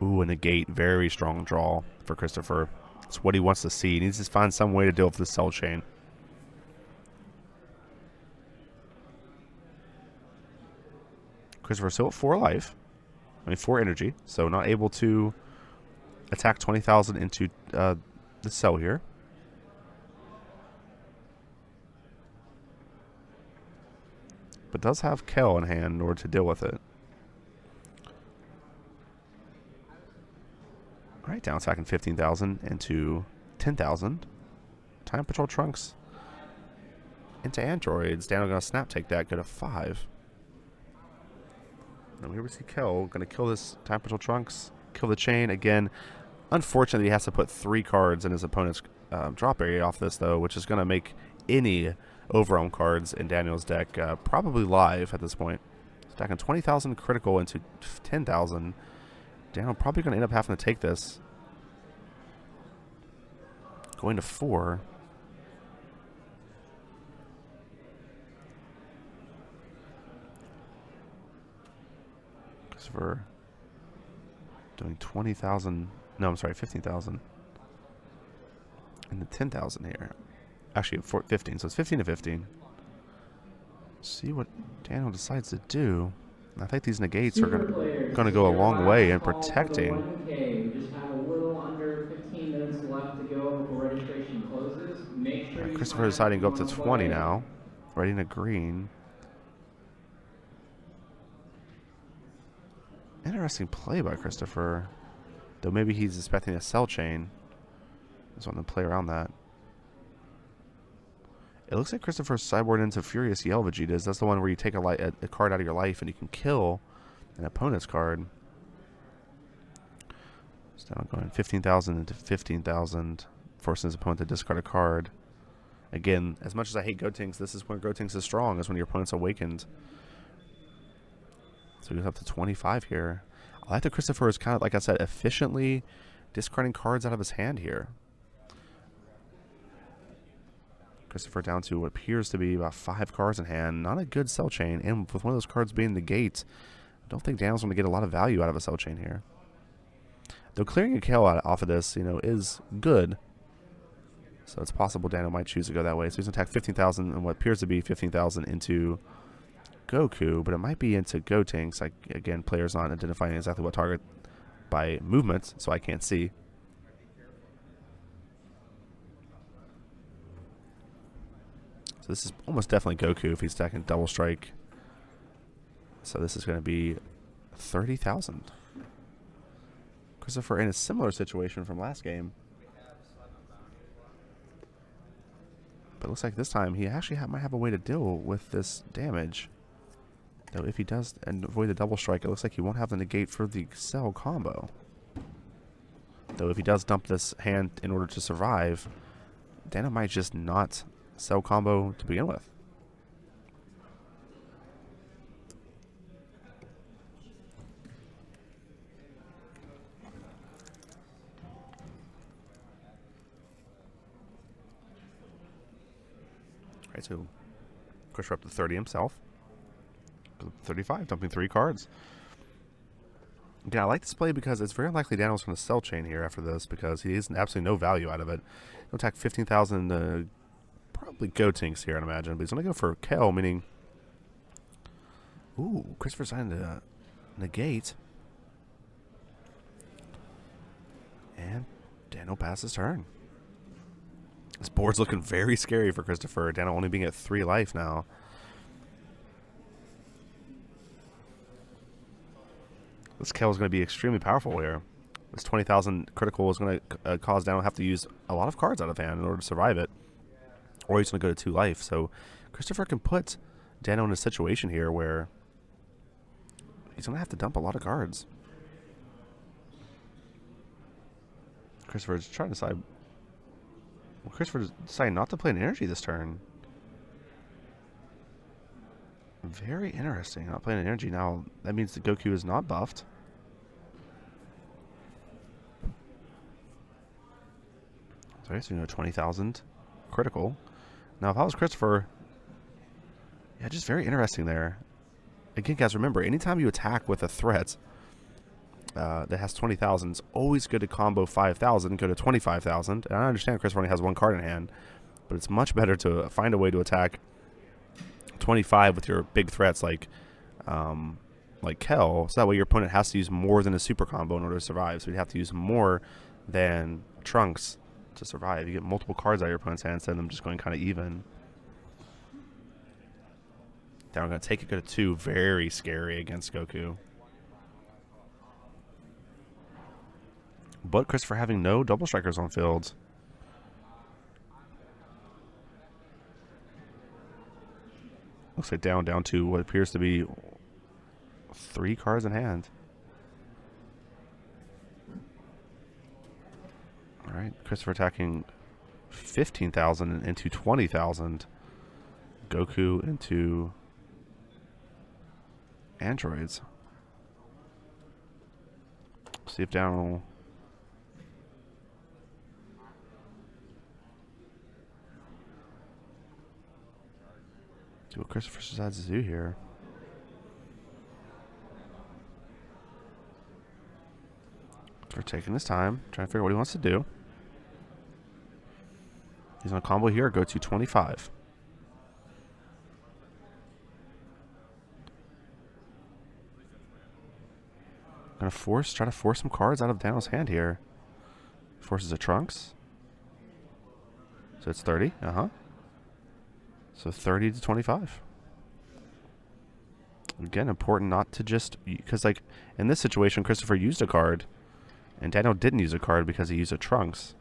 Speaker 2: Ooh, a negate. Very strong draw for Christopher. It's what he wants to see. He needs to find some way to deal with the cell chain. Christopher still at 4 life. 4 energy. So not able to attack 20,000 into the cell here. but does have Kel in hand in order to deal with it. All right, down attacking 15,000 into 10,000. Time Patrol Trunks into Androids. Daniel going to snap take that, go to 5. And here we see Kel going to kill this Time Patrol Trunks, kill the chain. Again, unfortunately, he has to put 3 cards in his opponent's drop area off this, though, which is going to make any Overwhelm cards in Daniel's deck probably live at this point. Stacking 20,000 critical into 10,000. Daniel probably going to end up having to take this. Going to 4. For doing 20,000. No, I'm sorry, 15,000. And the 10,000 here. Actually, 15. So it's 15 to 15. See what Daniel decides to do. I think these negates are going to go a long way in protecting.
Speaker 3: Just have a little under 15 minutes left to go before registration closes. Make sure
Speaker 2: Christopher deciding to go up to 20 now. Ready to green. Interesting play by Christopher. Though maybe he's expecting a cell chain. Just wanting to play around that. It looks like Christopher's sideboard into Furious Yell Vegetas. That's the one where you take a card out of your life and you can kill an opponent's card. So now going 15,000 into 15,000. Forcing his opponent to discard a card. Again, as much as I hate Gotenks, this is when Gotenks is strong, is when your opponent's awakened. So he goes up to 25 here. I like that Christopher is kind of, like I said, efficiently discarding cards out of his hand here. Christopher down to what appears to be about 5 cards in hand. Not a good cell chain. And with one of those cards being the gate, I don't think Daniel's going to get a lot of value out of a cell chain here. Though clearing a KO off of this, is good. So it's possible Daniel might choose to go that way. So he's going to attack 15,000 and what appears to be 15,000 into Goku, but it might be into Gotenks. Like, again, players not identifying exactly what target by movement, so I can't see. So this is almost definitely Goku if he's stacking double strike. So this is going to be 30,000. Christopher in a similar situation from last game. But it looks like this time he actually might have a way to deal with this damage. Though if he does and avoid the double strike, it looks like he won't have the negate for the cell combo. Though if he does dump this hand in order to survive, Dana might just not cell combo to begin with. Alright, so Christopher up to 30 himself. 35, dumping 3 cards. Again, I like this play because it's very likely Daniel's going to cell chain here after this because he has absolutely no value out of it. He'll attack 15,000 probably Gotenks here, I'd imagine. But he's going to go for Kel, meaning... Ooh, Christopher's trying to negate. And Daniel passes turn. This board's looking very scary for Christopher. Daniel only being at 3 life now. This Kel is going to be extremely powerful here. This 20,000 critical is going to cause Daniel to have to use a lot of cards out of hand in order to survive it. Or he's going to go to 2 life. So Christopher can put Daniel in a situation here where he's going to have to dump a lot of cards. Christopher's trying to decide... Well, Christopher's deciding not to play an energy this turn. Very interesting. Not playing an energy now. That means that Goku is not buffed. So I guess 20,000 critical. Now, if I was Christopher, yeah, just very interesting there. Again, guys, remember, anytime you attack with a threat that has 20,000, it's always good to combo 5,000, go to 25,000. And I understand Christopher only has 1 card in hand, but it's much better to find a way to attack 25 with your big threats like Kel, so that way your opponent has to use more than a super combo in order to survive. So you'd have to use more than Trunks to survive. You get multiple cards out of your opponent's hand instead of them just going kind of even. Now we're going to take it, go to 2. Very scary against Goku. But Christopher having no double strikers on field. Looks like down to what appears to be 3 cards in hand. All right, Christopher attacking 15,000 into 20,000. Goku into androids. See if down will... see what Christopher decides to do here. For taking his time, trying to figure out what he wants to do. He's on a combo here, go to 25. Gonna try to force some cards out of Daniel's hand here. Forces a Trunks. So it's 30, So 30 to 25. Again, important not to just, because like in this situation, Christopher used a card, and Daniel didn't use a card because he used a Trunks.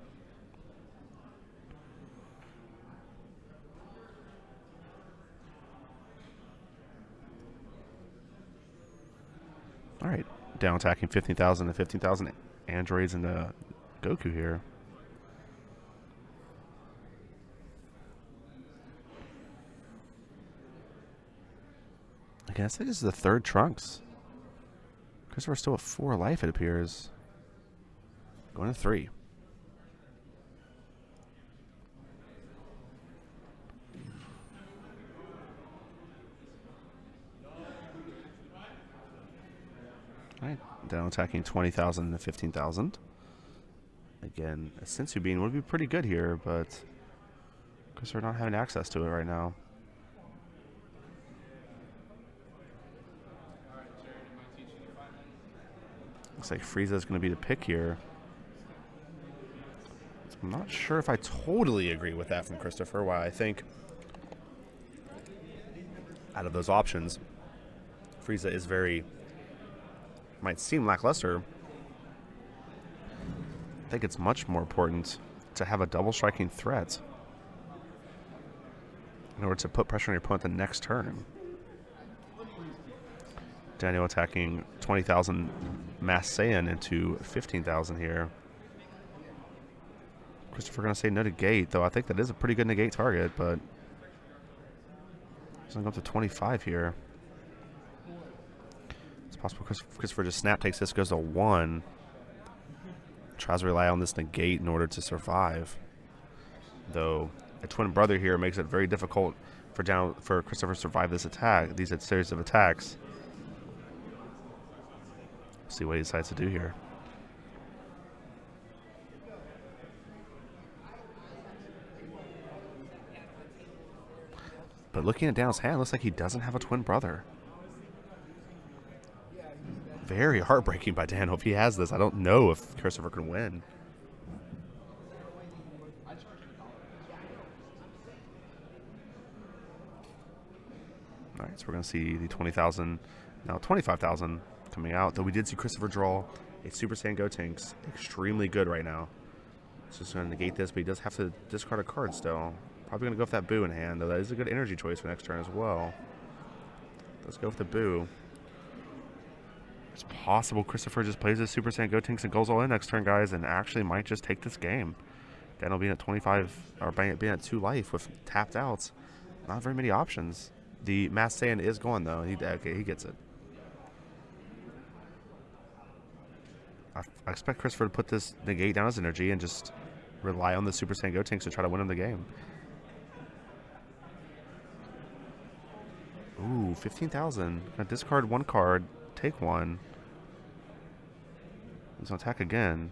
Speaker 2: All right, down attacking 15,000 to 15,000 androids into Goku here. I guess this is the 3rd Trunks. Christopher's still at 4 life, it appears. Going to 3. Alright, down attacking 20,000 to 15,000. Again, a Sensu Bean would be pretty good here, but Christopher not having access to it right now. Looks like Frieza is going to be the pick here. I'm not sure if I totally agree with that from Christopher. Why I think out of those options, Frieza is very, might seem lackluster. I think it's much more important to have a double striking threat in order to put pressure on your opponent the next turn. Daniel attacking 20,000 Mass Saiyan into 15,000 here. Christopher going to say no negate, though I think that is a pretty good negate target, but he's going to go up to 25 here. It's possible Christopher just snap takes this, goes to 1. Tries to rely on this negate in order to survive. Though a twin brother here makes it very difficult for Christopher to survive this attack, these series of attacks. See what he decides to do here. But looking at Daniel's hand, looks like he doesn't have a twin brother. Very heartbreaking by Daniel. If he has this, I don't know if Christopher can win. All right, so we're going to see the 20,000, now 25,000 coming out. Though we did see Christopher draw a Super Saiyan Gotenks. Extremely good right now. It's just going to negate this, but he does have to discard a card still. Probably going to go with that Boo in hand, though that is a good energy choice for next turn as well. Let's go with the Boo. It's possible Christopher just plays his Super Saiyan Gotenks and goes all in next turn, guys, and actually might just take this game. Daniel being at 25, or being at 2 life with tapped outs. Not very many options. The Mass Saiyan is gone, though. Okay, he gets it. I expect Christopher to put this negate down his energy and just rely on the Super Saiyan Gotenks to try to win him the game. Ooh, 15,000. Gonna discard 1 card, take 1. He's gonna attack again.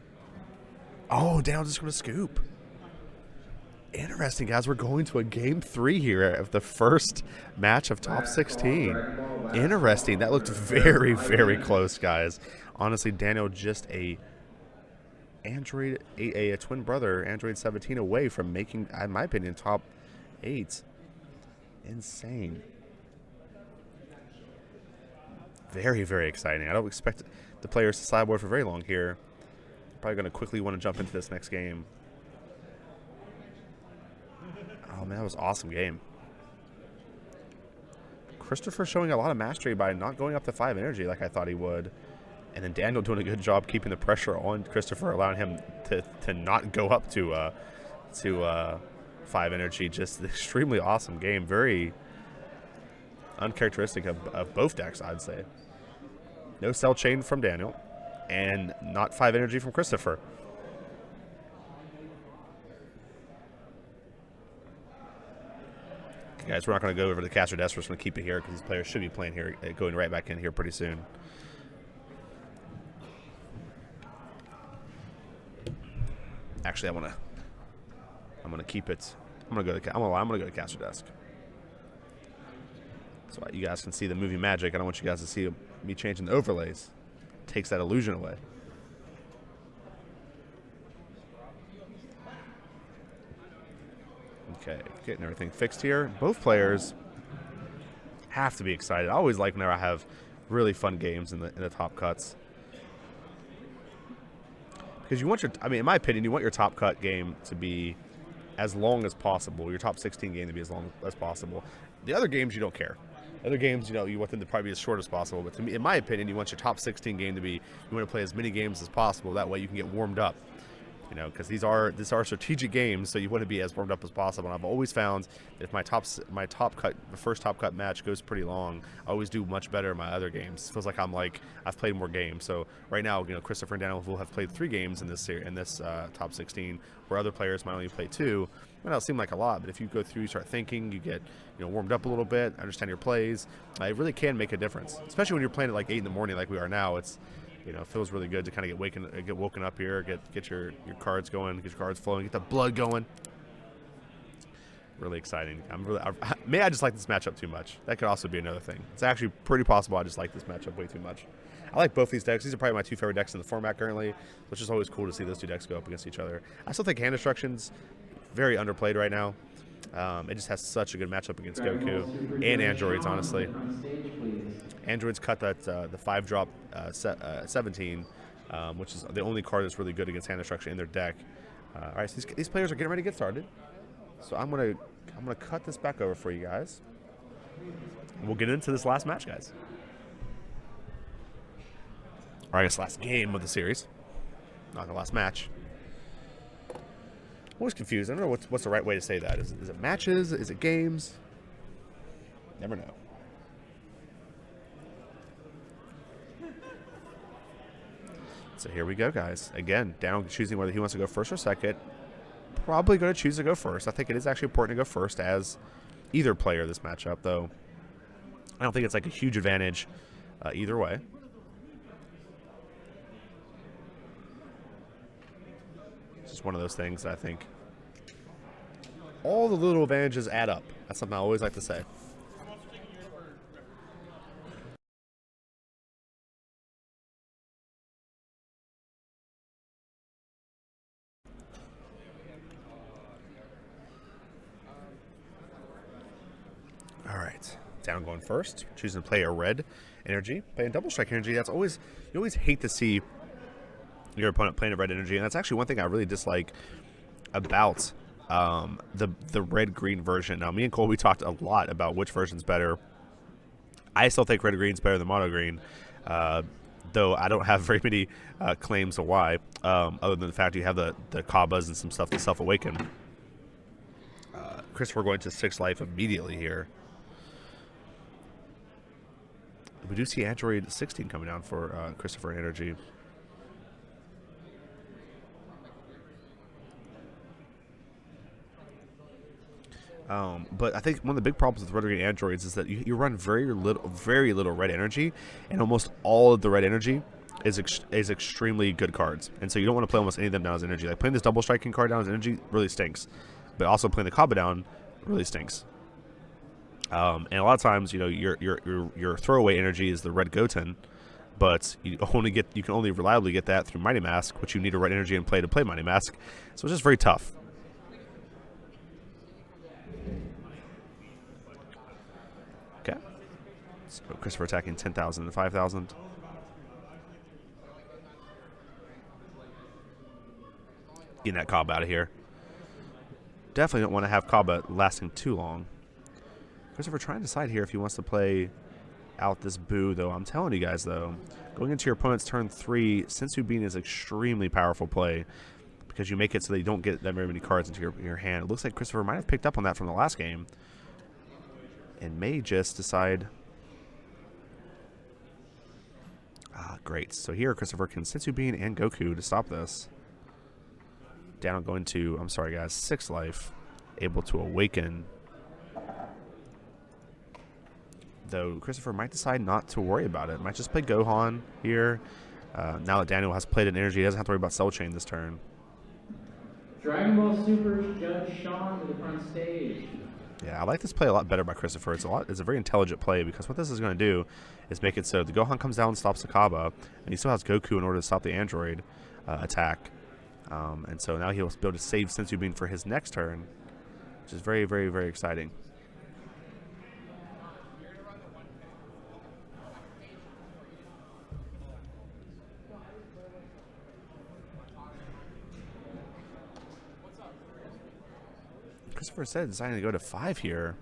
Speaker 2: Oh, down just gonna scoop. Interesting, guys. We're going to a game 3 here of the first match of top 16. Interesting. That looked very, very close, guys. Honestly, Daniel just a twin brother, Android 17, away from making, in my opinion, top 8. Insane. Very, very exciting. I don't expect the players to sideboard for very long here. Probably going to quickly want to jump into this next game. Oh, man, that was an awesome game. Christopher showing a lot of mastery by not going up to 5 energy like I thought he would. And then Daniel doing a good job keeping the pressure on Christopher, allowing him to not go up to 5 energy. Just an extremely awesome game. Very uncharacteristic of both decks, I'd say. No cell chain from Daniel, and not 5 energy from Christopher. Okay, guys, we're not going to go over to the caster desk. We're just going to keep it here because these players should be playing here, going right back in here pretty soon. Actually, I'm gonna keep it. I'm gonna go to caster desk. So you guys can see the movie magic. I don't want you guys to see me changing the overlays. It takes that illusion away. Okay, getting everything fixed here. Both players have to be excited. I always like whenever I have really fun games in the top cuts. Because you want in my opinion, you want your top cut game to be as long as possible. Your top 16 game to be as long as possible. The other games, you don't care. Other games, you want them to probably be as short as possible. But to me, in my opinion, you want your top 16 game to be, you want to play as many games as possible. That way you can get warmed up. Because these are strategic games, so you want to be as warmed up as possible. And I've always found that if the first top cut match goes pretty long, I always do much better in my other games. It feels like I've played more games. So right now, Christopher and Daniel will have played 3 games in this top 16, where other players might only play 2. Might not seem like a lot, but if you go through, you start thinking, you get warmed up a little bit, understand your plays. It really can make a difference, especially when you're playing at like 8 in the morning, like we are now. It feels really good to kind of get woken up here, get your cards going, get your cards flowing, get the blood going. Really exciting. I just like this matchup too much. That could also be another thing. It's actually pretty possible I just like this matchup way too much. I like both these decks. These are probably my 2 favorite decks in the format currently, which is always cool to see those 2 decks go up against each other. I still think Hand Destruction's very underplayed right now. It just has such a good matchup against Goku and Androids, honestly. Androids cut that the 5-drop 17, which is the only card that's really good against Hand Destruction in their deck. All right, so these players are getting ready to get started. So I'm gonna cut this back over for you guys. And we'll get into this last match, guys. Or I guess last game of the series, not the last match. I'm always confused. I don't know what's the right way to say that. Is it matches? Is it games? Never know. So here we go, guys. Again, down choosing whether he wants to go first or second. Probably going to choose to go first. I think it is actually important to go first as either player this matchup, though. I don't think it's like a huge advantage either way. It's just one of those things that I think all the little advantages add up. That's something I always like to say. All right, down going first, choosing to play a red energy, playing double strike energy. You always hate to see your opponent playing a red energy, and that's actually one thing I really dislike about the red-green version. Now, me and Cole, we talked a lot about which version's better. I still think red-green's better than mono-green, though I don't have very many claims of why, other than the fact you have the Kabbas and some stuff to self-awaken. Christopher going to 6 life immediately here. We do see Android 16 coming down for Christopher Energy. But I think one of the big problems with red-green androids is that you run very little red energy, and almost all of the red energy is extremely good cards. And so you don't want to play almost any of them down as energy. Like playing this double striking card down as energy really stinks, but also playing the Kabba down really stinks. And a lot of times, your throwaway energy is the red Goten, but you can only reliably get that through Mighty Mask, which you need a red energy in play to play Mighty Mask. So it's just very tough. Okay. So Christopher attacking 10,000 and 5,000. Getting that Cobb out of here. Definitely don't want to have Cobb lasting too long. Christopher trying to decide here if he wants to play out this Boo, though. I'm telling you guys, though, going into your opponent's turn 3, Senzu Bean is extremely powerful play because you make it so that you don't get that very many cards into your hand. It looks like Christopher might have picked up on that from the last game and may just decide. Great. So here, Christopher can Senzu Bean and Goku to stop this. Down going to, I'm sorry guys, 6 life. Able to awaken. Though Christopher might decide not to worry about it. Might just play Gohan here. Now that Daniel has played an energy, he doesn't have to worry about Cell Chain this turn.
Speaker 3: Dragon Ball Super Judge Sean to the front stage.
Speaker 2: Yeah, I like this play a lot better by Christopher. It's a very intelligent play because what this is going to do is make it so the Gohan comes down and stops the Kaba, and he still has Goku in order to stop the Android attack. And so now he'll be able to save Senzu Bean for his next turn, which is very, very, very exciting. Christopher said deciding to go to 5 here.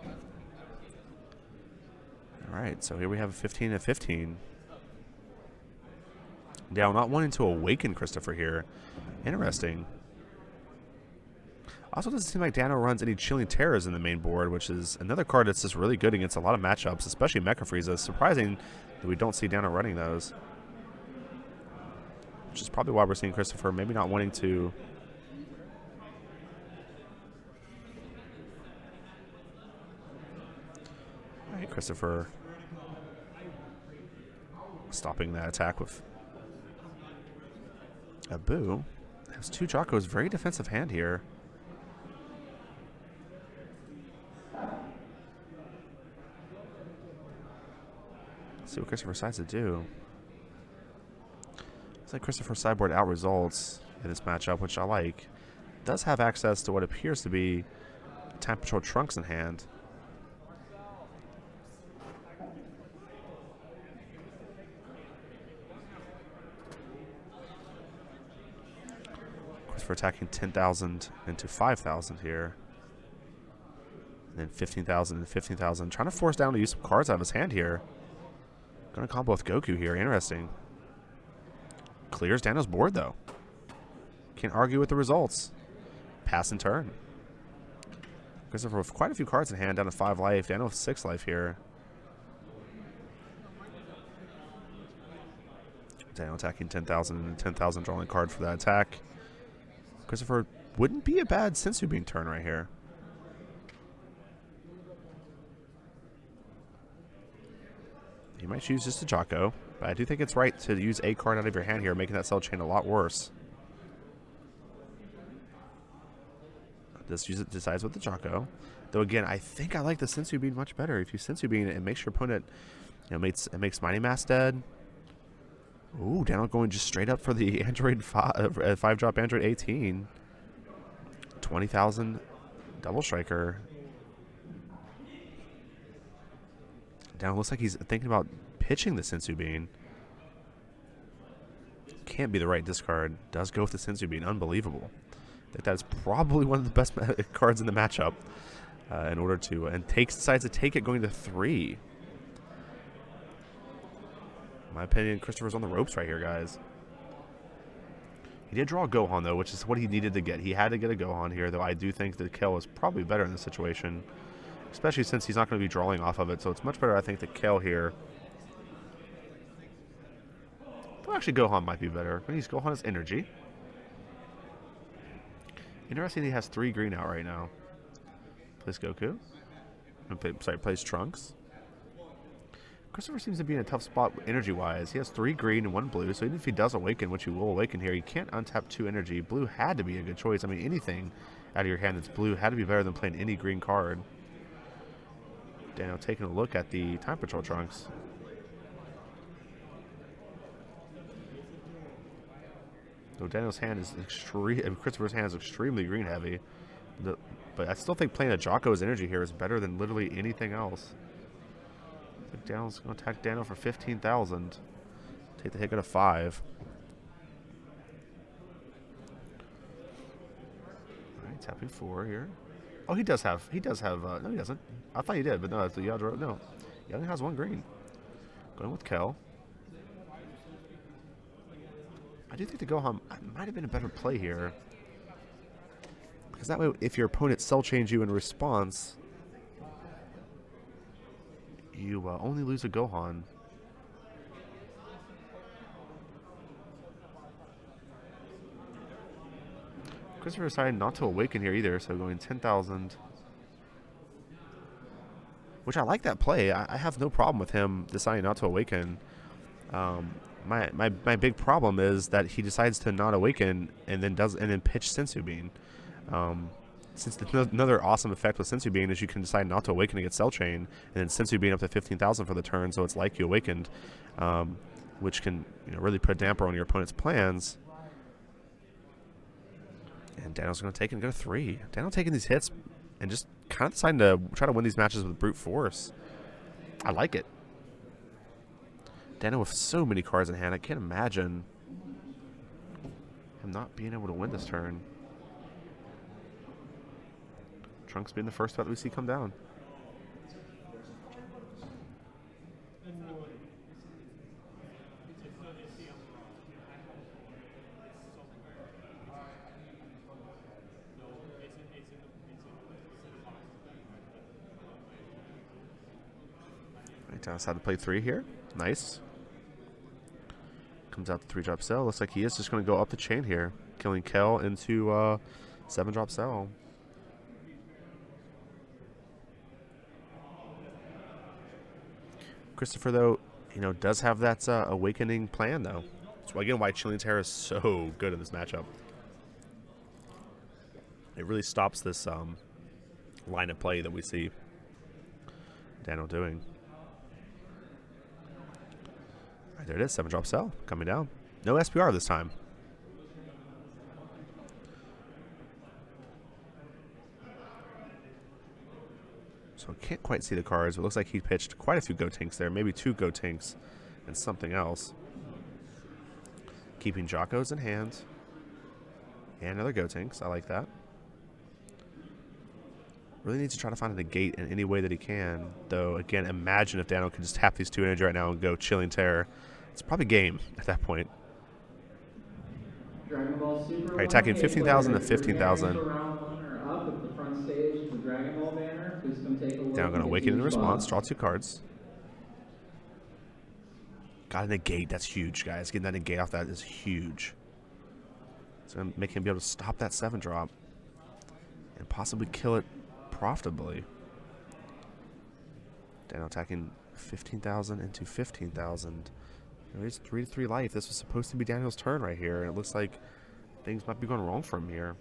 Speaker 2: All right, so here we have a 15 and 15. Down, not wanting to awaken Christopher here. Interesting. Also doesn't seem like Dano runs any Chilling Terrors in the main board, which is another card that's just really good against a lot of matchups, especially Mecha Frieza. It's surprising that we don't see Dano running those. Which is probably why we're seeing Christopher maybe not wanting to. All right, Christopher stopping that attack with a Boo. Has 2 Jocos. Very defensive hand here. Let's see what Christopher decides to do. Looks like Christopher sideboard out results in this matchup, which I like. Does have access to what appears to be Time Patrol Trunks in hand. For attacking 10,000 into 5,000 here. And then 15,000 and 15,000. Trying to force down to use some cards out of his hand here. Going to combo with Goku here. Interesting. Clears Dano's board, though. Can't argue with the results. Pass and turn. Christopher with quite a few cards in hand, down to 5 life. Dano with 6 life here. Dano attacking 10,000 and 10,000, drawing a card for that attack. Christopher wouldn't be a bad Senzu Bean turn right here. He might choose just a Jocko, but I do think it's right to use a card out of your hand here, making that Cell Chain a lot worse. Just decides with the Jocko. Though again, I think I like the Senzu Bean much better. If you Senzu Bean, it makes your opponent, it makes Mighty Mass dead. Ooh, Dano going just straight up for the Android 5-drop Android 18. 20,000 double striker. Dano looks like he's thinking about pitching the Senzu Bean. Can't be the right discard. Does go with the Senzu Bean. Unbelievable. I think that is probably one of the best cards in the matchup. In order to, and decides to take it going to 3. In my opinion, Christopher's on the ropes right here, guys. He did draw a Gohan, though, which is what he needed to get. He had to get a Gohan here, though I do think that Kale is probably better in this situation, especially since he's not going to be drawing off of it. So it's much better, I think, that Kale here. Well, actually, Gohan might be better. Gohan has energy. Interesting, he has 3 green out right now. Plays Goku. Plays Trunks. Christopher seems to be in a tough spot energy-wise. He has 3 green and 1 blue, so even if he does awaken, which he will awaken here, he can't untap 2 energy. Blue had to be a good choice. I mean, anything out of your hand that's blue had to be better than playing any green card. Daniel taking a look at the Time Patrol Trunks. Though Daniel's hand is Christopher's hand is extremely green heavy. But I still think playing a Jocko's energy here is better than literally anything else. I think Daniel's going to attack Daniel for 15,000. Take the hit, go to 5. All right, tapping 4 here. Oh, he does have, no he doesn't. I thought he did, but no, that's the Yadro, no. He only has 1 green. Going with Kel. I do think the Gohan might have been a better play here. Because that way, if your opponent cell chains you in response, you only lose a Gohan. Christopher decided not to awaken here either, so going 10,000. Which I like that play. I have no problem with him deciding not to awaken. My big problem is that he decides to not awaken and then pitch Sensu Bean. Since another awesome effect with Sensu Bean is you can decide not to awaken and get Cell Chain, and then Sensu Bean up to 15,000 for the turn, so it's like you awakened, which can really put a damper on your opponent's plans. And Daniel's going to take it and go to 3. Daniel taking these hits and just kind of deciding to try to win these matches with brute force. I like it. Daniel with so many cards in hand, I can't imagine him not being able to win this turn. Trunks being the first threat that we see come down. Dallas had to play 3 here. Nice. Comes out the 3-drop cell. Looks like he is just going to go up the chain here, killing Kel into 7-drop cell. Christopher, though, does have that awakening plan, though. So again, why Chilling Terror is so good in this matchup. It really stops this line of play that we see Daniel doing. Right, there it is, 7-drop cell coming down. No SPR this time. So I can't quite see the cards, but it looks like he pitched quite a few Gotenks there, maybe 2 Gotenks and something else. Keeping Jocko's in hand. And another Gotenks, I like that. Really needs to try to find a negate in any way that he can. Though, again, imagine if Daniel could just tap these 2 energy right now and go Chilling Terror. It's probably game at that point.
Speaker 3: Dragon Ball Super.
Speaker 2: All right, attacking 15,000 to 15,000. Now I'm going to awaken in response. Draw 2 cards. Got a negate. That's huge, guys. Getting that negate off that is huge. It's going to make him be able to stop that 7-drop and possibly kill it profitably. Daniel attacking 15,000 into 15,000. There's 3/3 life. This was supposed to be Daniel's turn right here, and it looks like things might be going wrong for him here.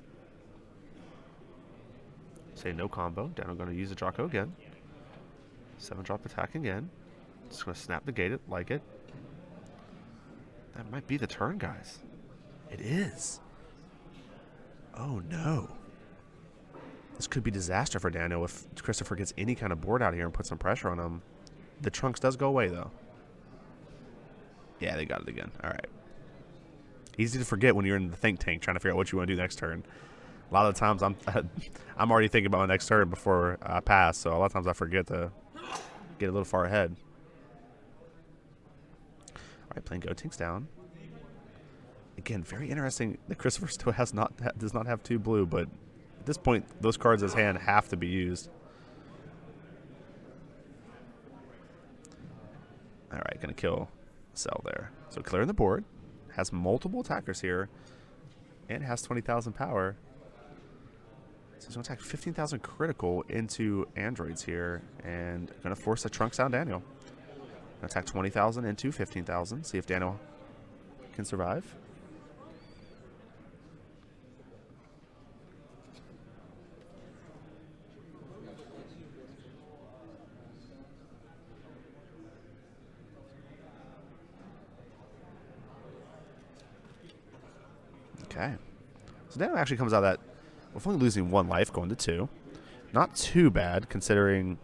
Speaker 2: Say no combo. Daniel going to use the Jocko again. 7-drop attack again. Just going to snap the gate it, like it. That might be the turn, guys. It is. Oh no. This could be disaster for Daniel if Christopher gets any kind of board out here and puts some pressure on him. The Trunks does go away, though. Yeah, they got it again. All right. Easy to forget when you're in the think tank trying to figure out what you want to do next turn. A lot of the times I'm already thinking about my next turn before I pass, so a lot of times I forget to get a little far ahead. All right, playing Gotenks down. Again, very interesting that Christopher still does not have 2 blue, but at this point, those cards in his hand have to be used. All right, going to kill Cell there. So clearing the board. Has multiple attackers here. And has 20,000 power. So he's going to attack 15,000 critical into androids here. And going to force the Trunks down Daniel. Going to attack 20,000 into 15,000. See if Daniel can survive. Okay. So Daniel actually comes out of that with only losing 1 life, going to 2. Not too bad considering.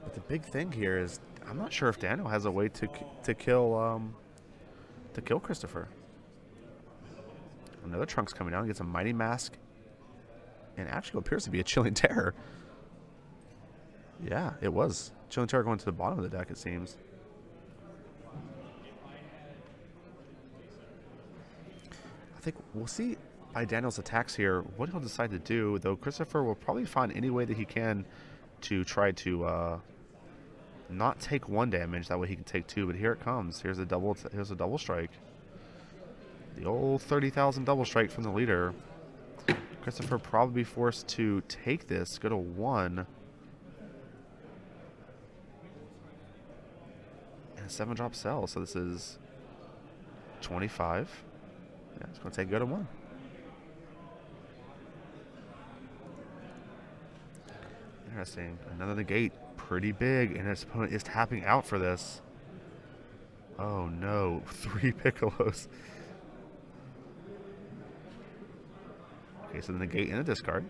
Speaker 2: But the big thing here is I'm not sure if Daniel has a way to kill Christopher. Another Trunks coming down. He gets a Mighty Mask. And actually appears to be a Chilling Terror. Yeah, it was. Chilling Terror going to the bottom of the deck, it seems. I think we'll see by Daniel's attacks here what he'll decide to do, though Christopher will probably find any way that he can to try to not take 1 damage. That way he can take 2, but here it comes. Here's a double strike. The old 30,000 double strike from the leader. Christopher probably forced to take this, go to 1. And a 7-drop sell. So this is 25. Yeah, it's going to take go to 1. Interesting. Another negate. Pretty big. And his opponent is tapping out for this. Oh no. 3 Piccolos. Okay, so the negate and a discard.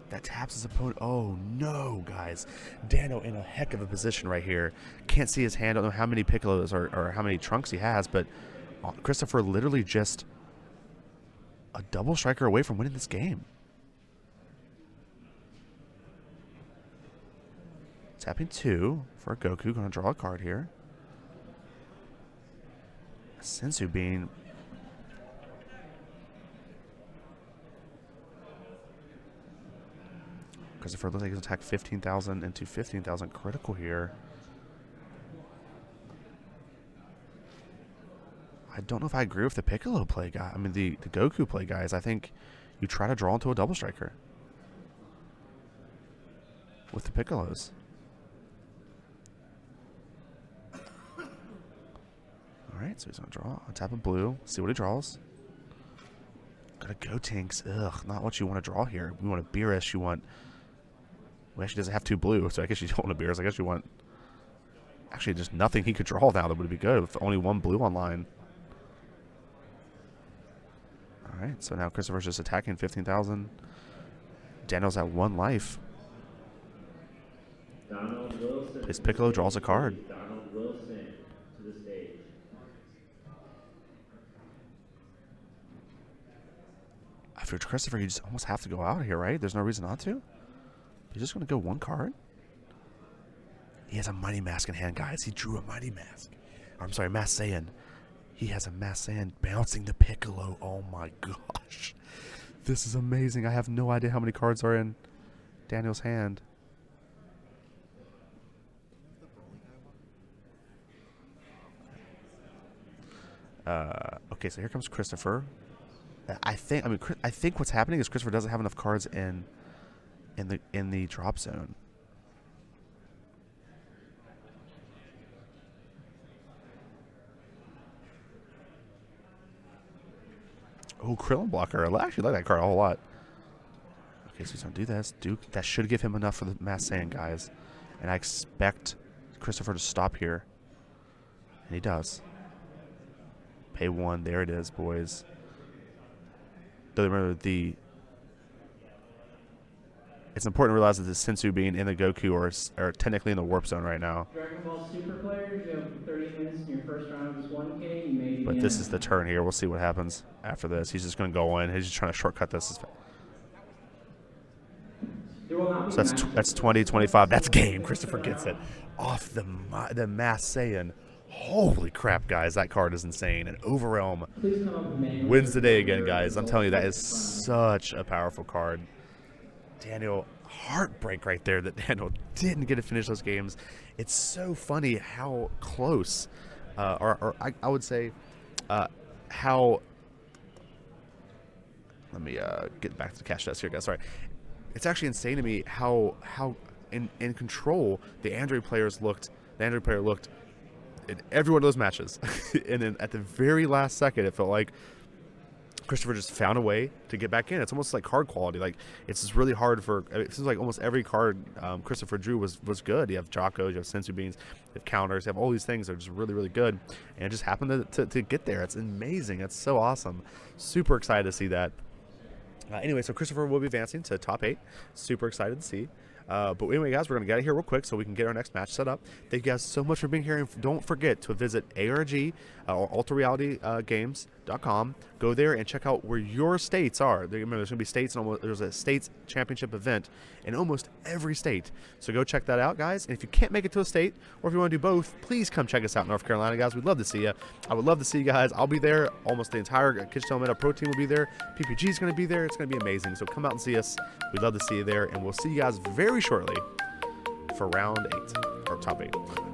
Speaker 2: That taps his opponent. Oh, no, guys. Dano in a heck of a position right here. Can't see his hand. Don't know how many Piccolos or how many Trunks he has, but Christopher literally just a double striker away from winning this game. Tapping 2 for Goku. Going to draw a card here. Sensu Bean. Christopher looks like he's attack 15,000 into 15,000 critical here. I don't know if I agree with the Piccolo play guy. I mean, the Goku play, guys. I think you try to draw into a double striker with the Piccolos. All right, so he's going to draw a tap of blue. See what he draws. Gotta go, Tinks. Ugh, not what you want to draw here. We want a Beerus. You want... Well, actually doesn't have 2 blue, so I guess you don't want a Beerus. I guess you want... Actually, just nothing he could draw now that would be good with only 1 blue online. All right, so now Christopher's just attacking 15,000. Daniel's at 1 life. His Piccolo draws a card. If you're Christopher, you just almost have to go out here, right? There's no reason not to. He's just going to go 1 card. He has a Mighty Mask in hand, guys. He drew a Mighty Mask. Or, I'm sorry, Mass Saiyan. He has a Mass Saiyan bouncing the Piccolo. Oh, my gosh. This is amazing. I have no idea how many cards are in Daniel's hand. Okay, so here comes Christopher. I think what's happening is Christopher doesn't have enough cards in the drop zone. Oh, Krillin Blocker. I actually like that card a whole lot. Okay, so he's going to do this. That should give him enough for the Mass Saiyan, guys. And I expect Christopher to stop here. And he does. Pay 1. There it is, boys. Though remember, it's important to realize that the Sensu Bean and the Goku are technically in the warp zone right now.
Speaker 3: Dragon Ball Super players, you have 30 minutes in your first round of this 1K. You may begin.
Speaker 2: But this is the turn here. We'll see what happens after this. He's just going to go in. He's just trying to shortcut this. So that's 20, 25. That's game. Christopher gets it off the Mass Saiyan. Holy crap, guys. That card is insane. And Overrealm wins the day again, guys. I'm telling you, that is such a powerful card. Daniel, heartbreak right there that Daniel didn't get to finish those games. It's so funny how close, or I would say how... Let me get back to the cash desk here, guys. Sorry. It's actually insane to me how in control the Android player looked in every one of those matches. And then at the very last second, it felt like Christopher just found a way to get back in. It's almost like card quality. Like, it's just really hard for... It seems like almost every card Christopher drew was good. You have Jocos, you have Sensu Beans, you have counters, you have all these things that are just really, really good. And it just happened to get there. It's amazing. It's so awesome. Super excited to see that. Anyway, so Christopher will be advancing to top 8. Super excited to see. But anyway, guys, we're going to get out of here real quick so we can get our next match set up. Thank you guys so much for being here. And don't forget to visit ARG or ultrarealitygames.com. Go there and check out where your states are. Remember, there's going to be states, and there's a states championship event in almost every state. So go check that out, guys. And if you can't make it to a state, or if you want to do both, please come check us out in North Carolina, guys. We'd love to see you. I would love to see you guys. I'll be there. Almost the entire KitchenTableMeta Pro team will be there. PPG is going to be there. It's going to be amazing. So come out and see us. We'd love to see you there. And we'll see you guys very shortly for round 8, or top 8.